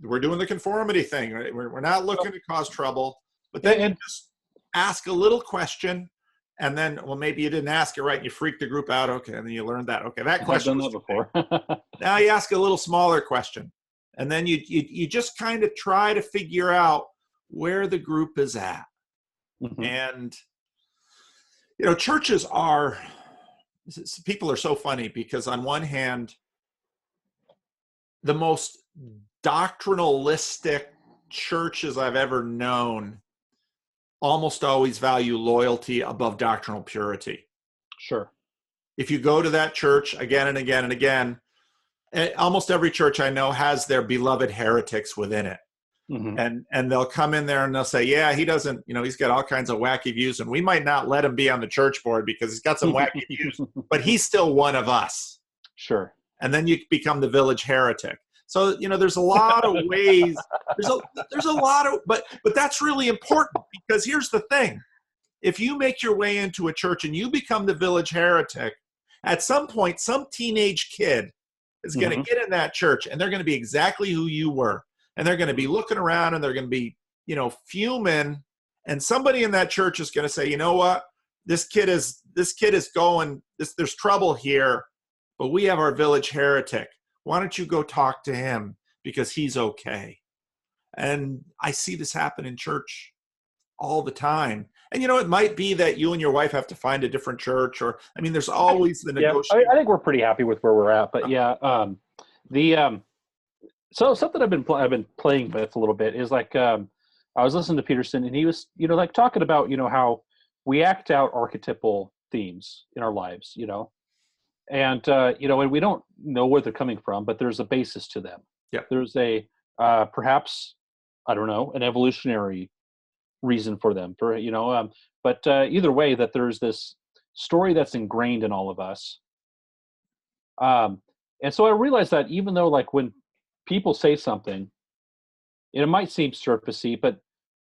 we're doing the conformity thing. Right? We're not looking to cause trouble. But then you just ask a little question, and then, well, maybe you didn't ask it right and you freaked the group out. Okay, and then you learned that. Okay, that question. I've done that before. Now you ask a little smaller question. And then you just kind of try to figure out where the group is at. Mm-hmm. And people are so funny, because on one hand, the most doctrinalistic churches I've ever known almost always value loyalty above doctrinal purity. Sure. If you go to that church again and again and again, almost every church I know has their beloved heretics within it. Mm-hmm. And they'll come in there and they'll say, yeah, he doesn't, he's got all kinds of wacky views, and we might not let him be on the church board because he's got some wacky views, but he's still one of us. Sure. and then you become the village heretic. So, there's a lot of ways, there's a lot of, but that's really important, because here's the thing. If you make your way into a church and you become the village heretic, at some point, some teenage kid is going to get in that church, and they're going to be exactly who you were. And they're going to be looking around, and they're going to be, fuming. And somebody in that church is going to say, you know what? This kid is going, there's trouble here, but we have our village heretic. Why don't you go talk to him, because he's okay? And I see this happen in church all the time. And, it might be that you and your wife have to find a different church, or, there's always the negotiation. I think we're pretty happy with where we're at, but so something I've been playing with a little bit is like, I was listening to Peterson, and he was, like talking about, how we act out archetypal themes in our lives, and, and we don't know where they're coming from, but there's a basis to them. Yeah. There's a, perhaps, I don't know, an evolutionary reason for them, but either way, that there's this story that's ingrained in all of us. And so I realized that even though, like, when people say something, it might seem surfacey, but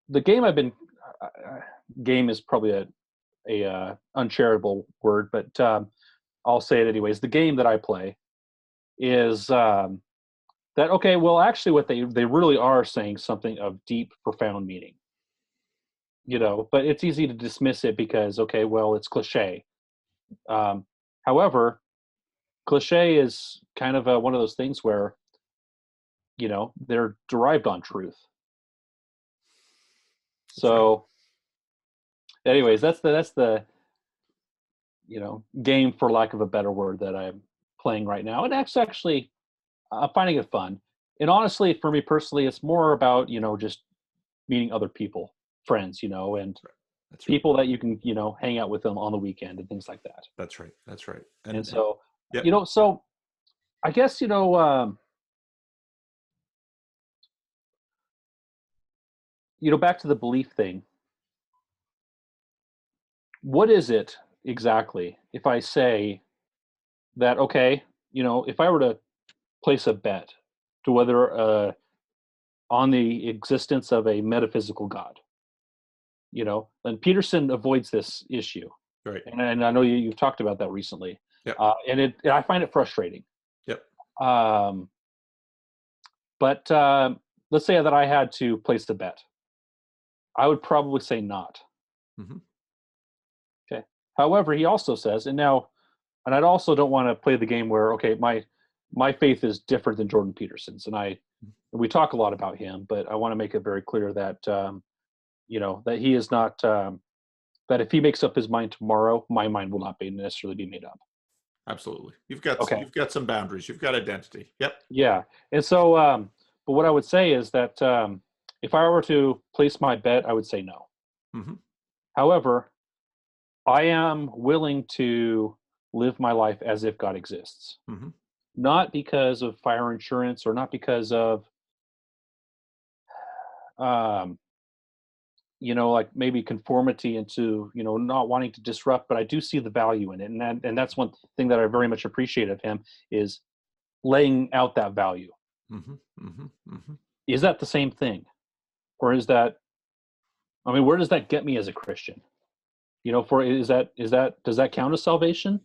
the game game is probably a uncharitable word, but I'll say it anyways. The game that I play is that, okay, well, actually what they really are saying something of deep, profound meaning. But it's easy to dismiss it because, okay, well, it's cliche. However, cliche is kind of one of those things where, they're derived on truth. So, anyways, that's the game, for lack of a better word, that I'm playing right now. And actually, I'm finding it fun. And honestly, for me personally, it's more about, just meeting other people, friends, and That's people that you can, hang out with them on the weekend and things like that. That's right. That's right. And so, yep. So I guess, back to the belief thing. What is it exactly if I say that, okay, if I were to place a bet to whether on the existence of a metaphysical God, and Peterson avoids this issue. Right. And I know you've talked about that recently. Yep. And I find it frustrating. Yep. But let's say that I had to place the bet. I would probably say not. Mm-hmm. Okay. However, he also says, and I also don't want to play the game where, okay, my faith is different than Jordan Peterson's, and we talk a lot about him, but I want to make it very clear that that he is not, that if he makes up his mind tomorrow, my mind will not necessarily be made up. Absolutely. You've got some boundaries. You've got identity. Yep. Yeah. And so, but what I would say is that if I were to place my bet, I would say no. Mm-hmm. However, I am willing to live my life as if God exists. Mm-hmm. Not because of fire insurance, or not because of, like maybe conformity into, not wanting to disrupt, but I do see the value in it. And that's one thing that I very much appreciate of him, is laying out that value. Mm-hmm. Mm-hmm. Mm-hmm. Is that the same thing? Or is that, where does that get me as a Christian? Does that count as salvation?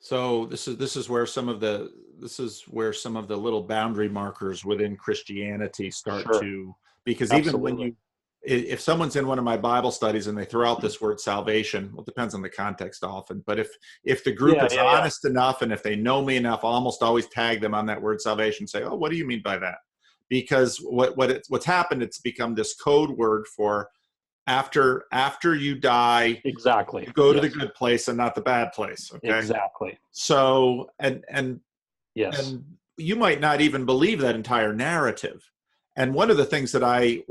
So this is where some of the little boundary markers within Christianity start Sure. to, because Absolutely. even when if someone's in one of my Bible studies and they throw out this word salvation, well, it depends on the context often, but if the group is honest enough, and if they know me enough, I'll almost always tag them on that word salvation, say, oh, what do you mean by that? Because what's happened, it's become this code word for after you die, exactly, you go to the good place and not the bad place. Okay. Exactly. So, and yes, and you might not even believe that entire narrative. And one of the things that I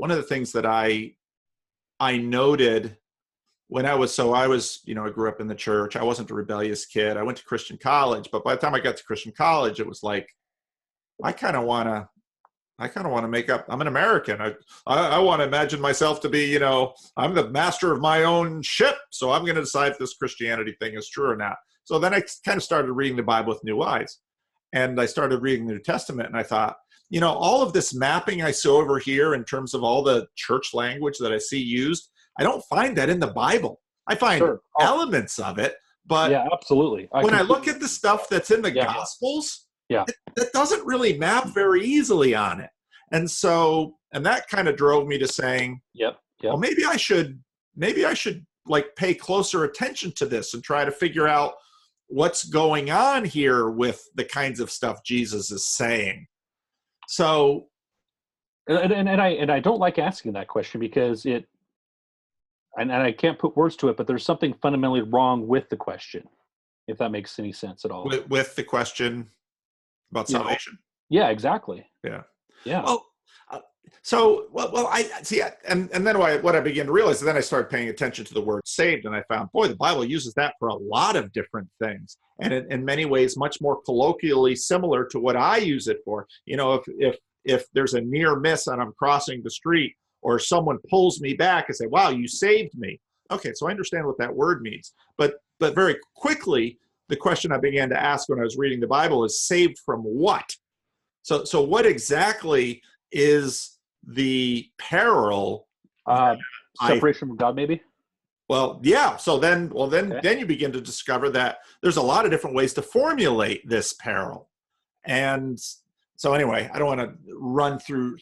noted when I grew up in the church. I wasn't a rebellious kid. I went to Christian college, but by the time I got to Christian college, it was like, I kind of want I kind of want to make up. I'm an American. I want to imagine myself to be, I'm the master of my own ship. So I'm going to decide if this Christianity thing is true or not. So then I kind of started reading the Bible with new eyes. And I started reading the New Testament, and I thought, all of this mapping I see over here in terms of all the church language that I see used, I don't find that in the Bible. I find elements of it, but yeah, absolutely. When I look at the stuff that's in the Gospels, that doesn't really map very easily on it. And that kind of drove me to saying, well, maybe I should like pay closer attention to this and try to figure out what's going on here with the kinds of stuff Jesus is saying. So, and I don't like asking that question because and I can't put words to it, but there's something fundamentally wrong with the question, if that makes any sense at all. With the question about salvation. Yeah, exactly. Yeah. Well, I see, and then what I began to realize, then I started paying attention to the word saved, and I found, boy, the Bible uses that for a lot of different things, and in many ways, much more colloquially similar to what I use it for. If there's a near miss and I'm crossing the street, or someone pulls me back and say, "Wow, you saved me." Okay, so I understand what that word means, but very quickly, the question I began to ask when I was reading the Bible is, saved from what? So what exactly is the peril? Separation from God, maybe? Well, yeah. So then you begin to discover that there's a lot of different ways to formulate this peril. And so anyway, I don't want to run through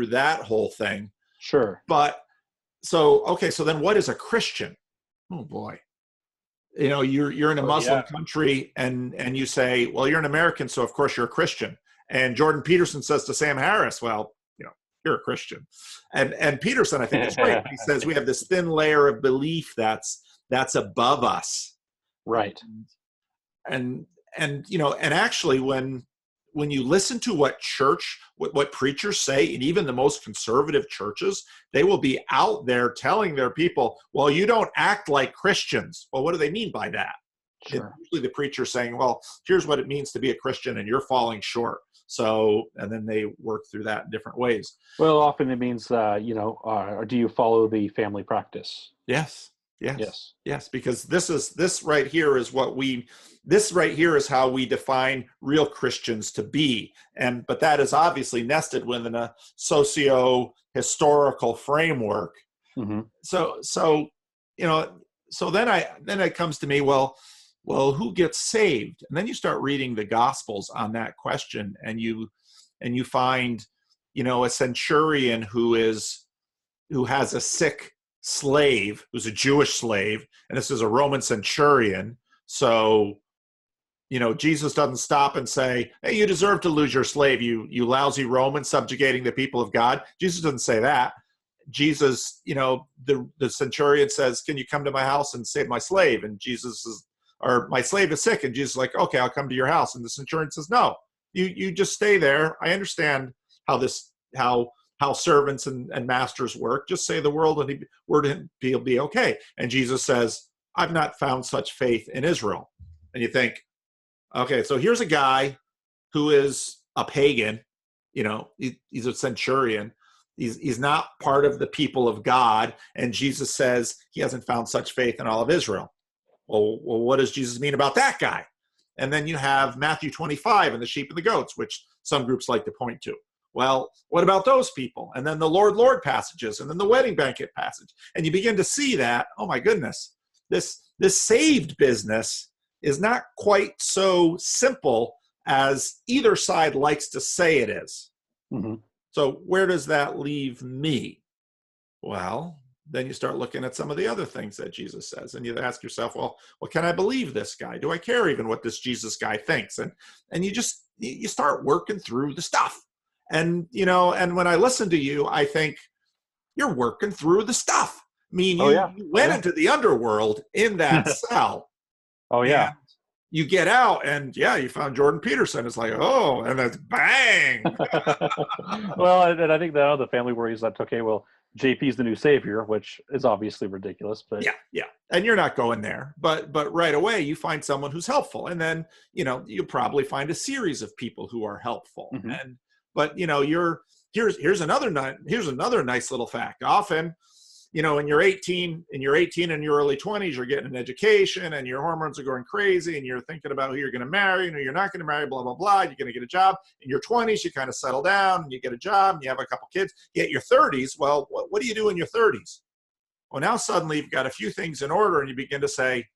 that whole thing. Sure. But so then what is a Christian? Oh boy. You're in a Muslim country and you say, well, you're an American, so of course you're a Christian. And Jordan Peterson says to Sam Harris, well, you're a Christian. And Peterson, I think, is great. He says we have this thin layer of belief that's above us. Right. And actually when you listen to what preachers say, and even the most conservative churches, they will be out there telling their people, well, you don't act like Christians. Well, what do they mean by that? Sure. It's usually the preacher saying, well, here's what it means to be a Christian, and you're falling short. So, and then they work through that in different ways. Well, often it means, or do you follow the family practice? Yes. Because this right here is how we define real Christians to be. But that is obviously nested within a socio-historical framework. Mm-hmm. So then it comes to me, well, who gets saved? And then you start reading the Gospels on that question, and you find, a centurion who has a sick slave, who's a Jewish slave, and this is a Roman centurion. So, Jesus doesn't stop and say, hey, you deserve to lose your slave, you lousy Roman, subjugating the people of God. Jesus doesn't say that. Jesus, the centurion says, can you come to my house and save my slave? And my slave is sick. And Jesus is like, okay, I'll come to your house. And the centurion says, no, you just stay there. I understand how servants and masters work. Just say the word and he'll be okay. And Jesus says, I've not found such faith in Israel. And you think, okay, so here's a guy who is a pagan, he's a centurion. He's not part of the people of God. And Jesus says he hasn't found such faith in all of Israel. Well, what does Jesus mean about that guy? And then you have Matthew 25 and the sheep and the goats, which some groups like to point to. Well, what about those people? And then the Lord, Lord passages, and then the wedding banquet passage. And you begin to see that, oh my goodness, this saved business is not quite so simple as either side likes to say it is. Mm-hmm. So where does that leave me? Well, then you start looking at some of the other things that Jesus says, and you ask yourself, well, can I believe this guy? Do I care even what this Jesus guy thinks? And you start working through the stuff. And, and when I listen to you, I think you're working through the stuff. I mean, you went into the underworld in that cell. Oh, yeah. You get out and you found Jordan Peterson. It's like, oh, and it's bang. Well, and I think that other family where he's like, okay, well, JP's the new savior, which is obviously ridiculous, but yeah. And you're not going there, but right away you find someone who's helpful. And then, you'll probably find a series of people who are helpful. Mm-hmm. But you're here's another nice little fact. Often, when you're 18 and you're in your early 20s, you're getting an education and your hormones are going crazy and you're thinking about who you're going to marry and who you're not going to marry, blah, blah, blah. You're going to get a job. In your 20s, you kind of settle down and you get a job and you have a couple kids. You get your 30s. Well, what do you do in your 30s? Well, now suddenly you've got a few things in order and you begin to say,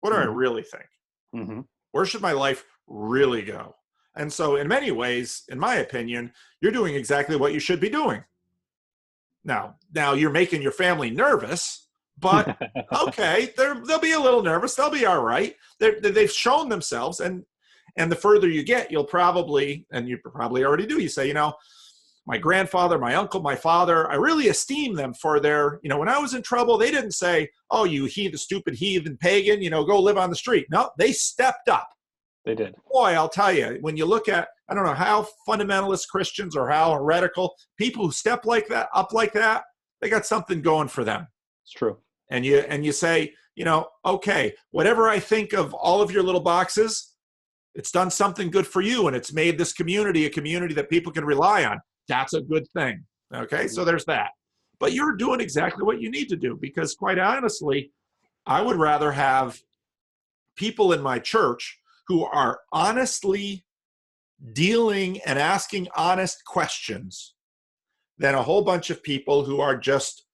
what do I really think? Mm-hmm. Where should my life really go? And so in many ways, in my opinion, you're doing exactly what you should be doing. Now you're making your family nervous, but okay, they'll be a little nervous. They'll be all right. They've shown themselves. And the further you get, you'll probably, and you probably already do, you say, my grandfather, my uncle, my father, I really esteem them for their, when I was in trouble, they didn't say, oh, you stupid heathen pagan, go live on the street. No, they stepped up. They did. Boy, I'll tell you, when you look at, I don't know how fundamentalist Christians or how heretical people who step up like that, they got something going for them. It's true. And you say, okay, whatever I think of all of your little boxes, it's done something good for you. And it's made this community a community that people can rely on. That's a good thing. Okay, so there's that. But you're doing exactly what you need to do, because quite honestly, I would rather have people in my church who are honestly dealing and asking honest questions than a whole bunch of people who are just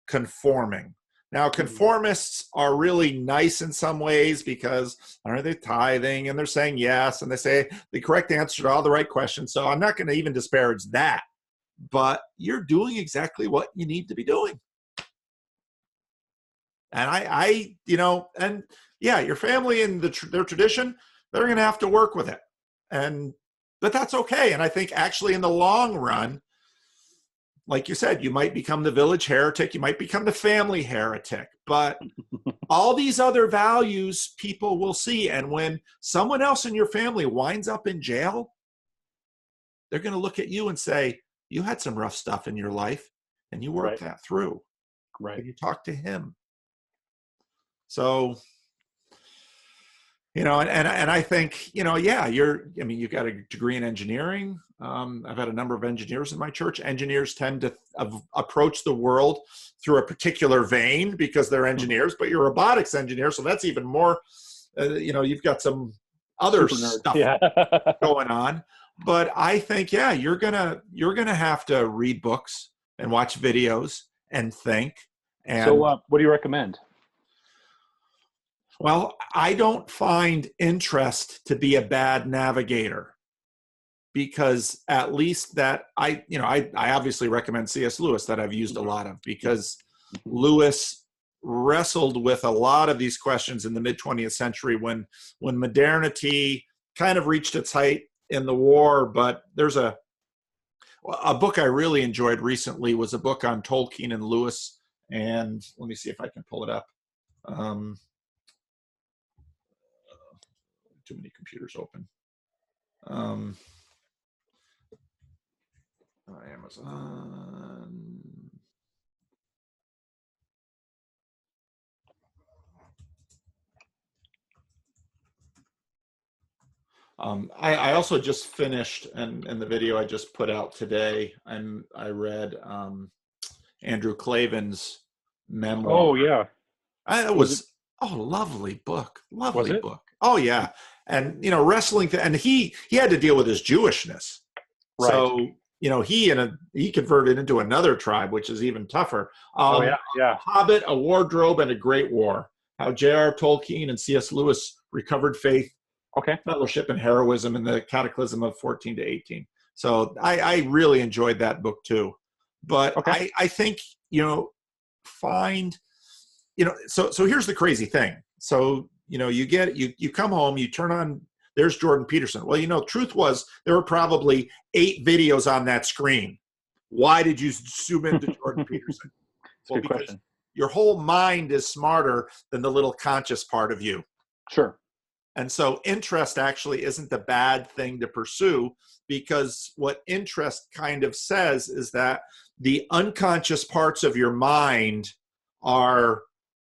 conforming. Now, conformists are really nice in some ways because are they tithing and they're saying yes and they say the correct answer to all the right questions. So I'm not going to even disparage that, but you're doing exactly what you need to be doing. And and yeah, your family and their tradition, they're going to have to work with it. But that's okay. And I think actually in the long run, like you said, you might become the village heretic, you might become the family heretic, but all these other values people will see. And when someone else in your family winds up in jail, they're going to look at you and say, you had some rough stuff in your life and you worked that through. Right. And you talk to him. So, and I think, yeah, you've got a degree in engineering. I've had a number of engineers in my church. Engineers tend to approach the world through a particular vein because they're engineers, but you're a robotics engineer. So that's even more, you've got some other stuff going on. But I think, yeah, you're going to have to read books and watch videos and think. And so what do you recommend? Well, I don't find interest to be a bad navigator, because at least that I obviously recommend C.S. Lewis, that I've used a lot of, because Lewis wrestled with a lot of these questions in the mid 20th century when modernity kind of reached its height in the war. But there's a book I really enjoyed recently was a book on Tolkien and Lewis, and let me see if I can pull it up. Too many computers open. Amazon. I also just finished, and the video I just put out today, I read Andrew Klavan's memoir. Oh, yeah. It was a lovely book. Lovely book. Oh, yeah. And, wrestling, and he had to deal with his Jewishness. Right. So, he converted into another tribe, which is even tougher. Yeah. A Hobbit, a Wardrobe, and a Great War. How J.R. Tolkien and C.S. Lewis recovered faith, fellowship, and heroism in the cataclysm of 14 to 18. So I really enjoyed that book too. But I think, so here's the crazy thing. So, you come home, you turn on, there's Jordan Peterson. Well, truth was there were probably 8 videos on that screen. Why did you zoom into Jordan Peterson? Well, because question. Your whole mind is smarter than the little conscious part of you. Sure. And so interest actually isn't a bad thing to pursue, because what interest kind of says is that the unconscious parts of your mind are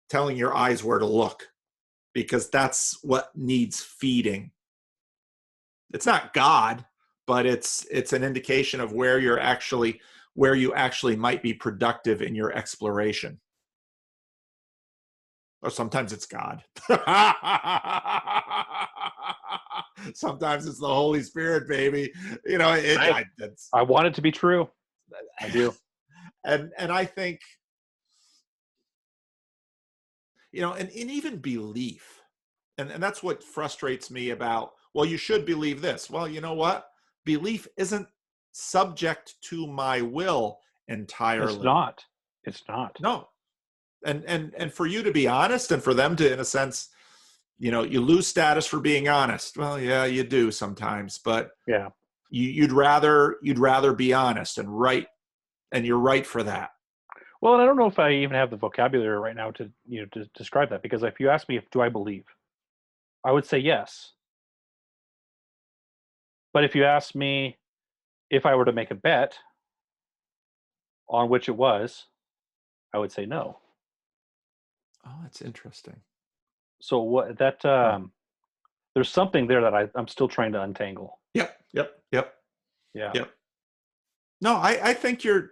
telling your eyes where to look, because that's what needs feeding. It's not God, but it's an indication of where you actually might be productive in your exploration. Or sometimes it's God. Sometimes it's the Holy Spirit, baby. You know, I want it to be true. I do. And I think, you know, and even belief. And that's what frustrates me about, well, you should believe this. Well, you know what? Belief isn't subject to my will entirely. It's not. No. And for you to be honest, and for them to, in a sense, you know, you lose status for being honest. Well, yeah, you do sometimes, but yeah, you'd rather be honest and right, and you're right for that. Well, and I don't know if I even have the vocabulary right now to to describe that, because if you ask me if do I believe, I would say yes. But if you ask me if I were to make a bet on which it was, I would say no. Oh, that's interesting. So what that there's something there that I'm still trying to untangle. Yep. Yeah. No, I think you're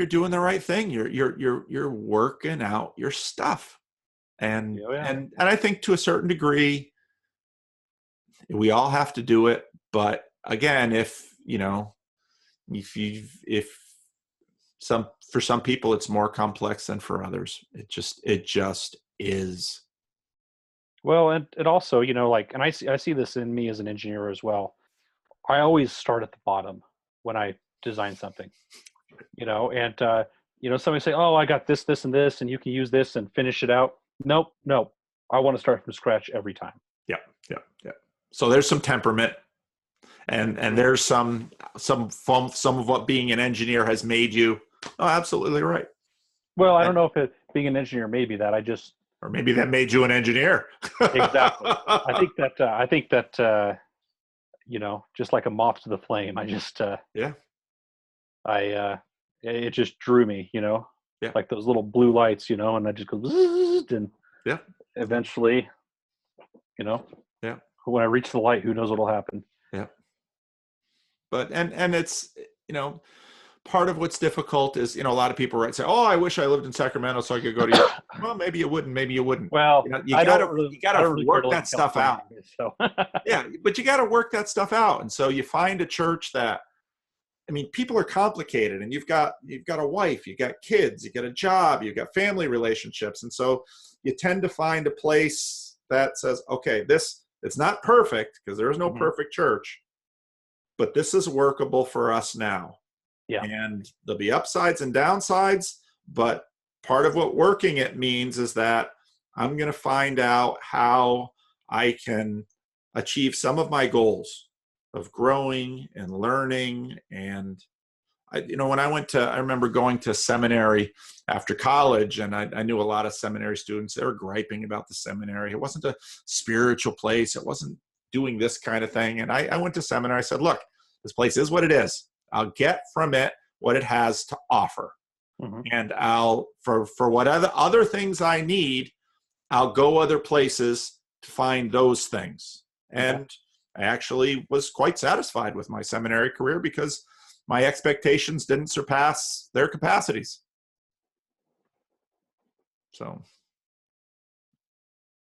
doing the right thing. You're working out your stuff. And Yeah. and I think to a certain degree we all have to do it, but again, if for some people it's more complex than for others. It just is. Well, and it also, like, and I see this in me as an engineer as well. I always start at the bottom when I design something, and somebody say, "Oh, I got this, this, and this, and you can use this and finish it out." Nope. I want to start from scratch every time. Yeah. So there's some temperament, and there's some of what being an engineer has made you. Oh, absolutely right. Well, I don't know if being an engineer may be that. Or maybe that made you an engineer. Exactly. I think that just like a moth to the flame, it just drew me, Yeah. like those little blue lights, and I just go zzz, and yeah. Eventually, Yeah. when I reach the light, who knows what'll happen. Yeah. But and it's, part of what's difficult is, a lot of people say, "Oh, I wish I lived in Sacramento so I could go to your." Well, maybe you wouldn't, maybe you wouldn't. Well, you gotta work that stuff out. So yeah, but you got to work that stuff out, and so you find a church that, people are complicated, and you've got a wife, you got kids, you got a job, you've got family relationships, and so you tend to find a place that says, "Okay, it's not perfect because there is no perfect church, but this is workable for us now." Yeah. And there'll be upsides and downsides, but part of what working it means is that I'm going to find out how I can achieve some of my goals of growing and learning. And when I remember going to seminary after college, and I knew a lot of seminary students. They were griping about the seminary. It wasn't a spiritual place. It wasn't doing this kind of thing. And I went to seminary. I said, "Look, this place is what it is. I'll get from it what it has to offer. And I'll, for what other things I need, I'll go other places to find those things." And I actually was quite satisfied with my seminary career because my expectations didn't surpass their capacities. So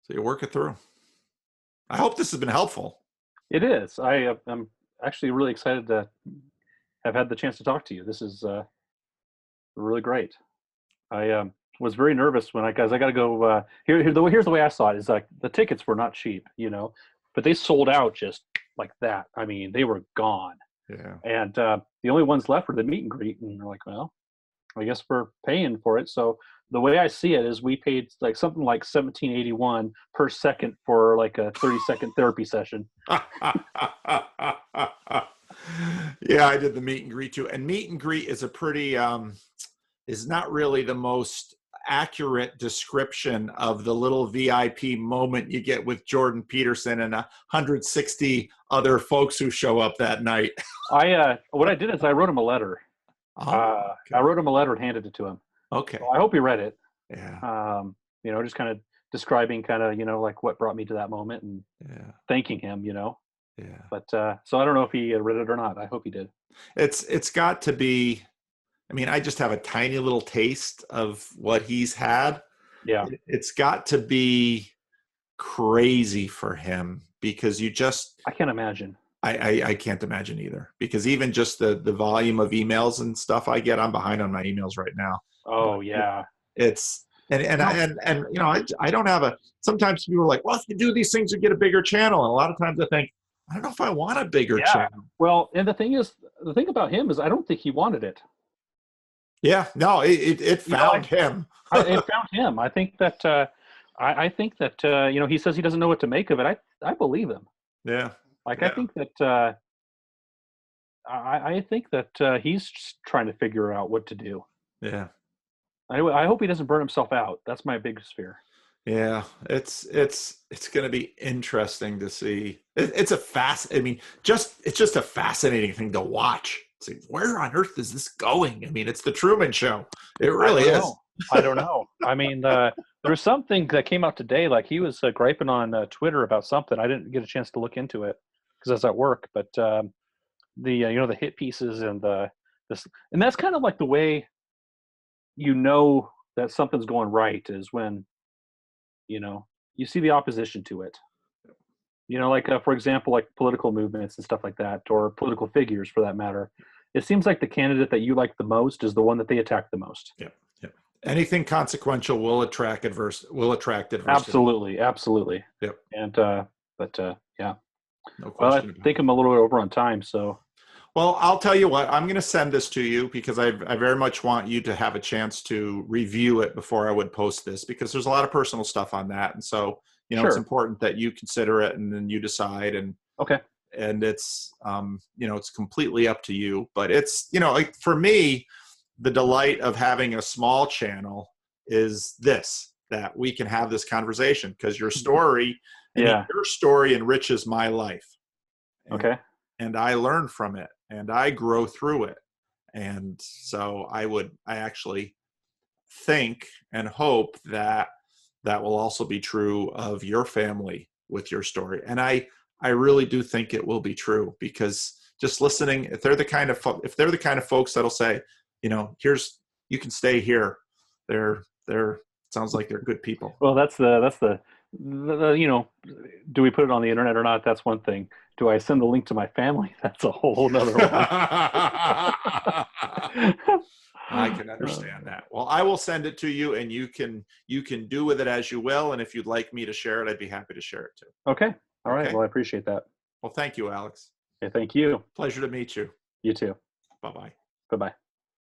you work it through. I hope this has been helpful. It is. I'm actually really excited to have had the chance to talk to you. This is really great. I was very nervous when I got to go. Here's the way I saw it is like the tickets were not cheap, but they sold out just like that. I mean, they were gone. Yeah. And the only ones left were the meet and greet, and they're like, well, I guess we're paying for it. So the way I see it is we paid like something like $17.81 per second for like a 30-second therapy session. Yeah, I did the meet and greet too. And meet and greet is a pretty is not really the most accurate description of the little VIP moment you get with Jordan Peterson and 160 other folks who show up that night. What I did is I wrote him a letter. Okay. I wrote him a letter and handed it to him. Okay. So I hope he read it. Yeah. Just kind of describing like what brought me to that moment and thanking him, Yeah. But so I don't know if he read it or not. I hope he did. It's got to be, I mean, I just have a tiny little taste of what he's had. Yeah, It's got to be crazy for him because you just, I can't imagine. I can't imagine either, because even just the volume of emails and stuff I get, I'm behind on my emails right now. But Oh yeah. it's and No. you know, I don't have a. Sometimes people are like, well, if you do these things, you get a bigger channel, and a lot of times I think, I don't know if I want a bigger Yeah. channel. Well, and the thing about him is, I don't think he wanted it. Yeah, no, it You know, found him. it found him. I think that I think that he says he doesn't know what to make of it. I believe him. Yeah, Like I yeah, think that I think that he's just trying to figure out what to do. yeah. I hope he doesn't burn himself out. That's my biggest fear. Yeah, it's going to be interesting to see. It's a fast. I mean, it's just a fascinating thing to watch. It's like, where on earth is this going? I mean, it's the Truman Show. It I really don't is. know. I don't know. I mean, there was something that came out today. Like he was griping on Twitter about something. I didn't get a chance to look into it because I was at work. But the the hit pieces and this, and that's kind of like the way you know that something's going right is when you see the opposition to it. Like for example, like political movements and stuff like that, or political figures for that matter. It seems like the candidate that you like the most is the one that they attack the most. Yep, yep. Anything consequential will attract adversity. Absolutely, absolutely. Yep, And but yeah. no Well, I question about think it. I'm a little bit over on time, so Well, I'll tell you what, I'm going to send this to you because I very much want you to have a chance to review it before I would post this, because there's a lot of personal stuff on that. And so, it's sure. important that you consider it and then you decide. Okay. And it's, it's completely up to you. But it's, like for me, the delight of having a small channel is this, that we can have this conversation, because Yeah. your story enriches my life. And Okay. and I learn from it and I grow through it. And so I actually think and hope that that will also be true of your family with your story. And I really do think it will be true, because just listening, if they're the kind of folks that'll say, you can stay here. They're sounds like they're good people. Well, that's the do we put it on the internet or not? That's one thing. Do I send the link to my family? That's a whole nother one. I can understand that. Well, I will send it to you, and you can do with it as you will. And if you'd like me to share it, I'd be happy to share it too. Okay. All right. Okay. Well, I appreciate that. Well, thank you, Alex. Okay, thank you. Pleasure to meet you. You too. Bye-bye. Bye-bye.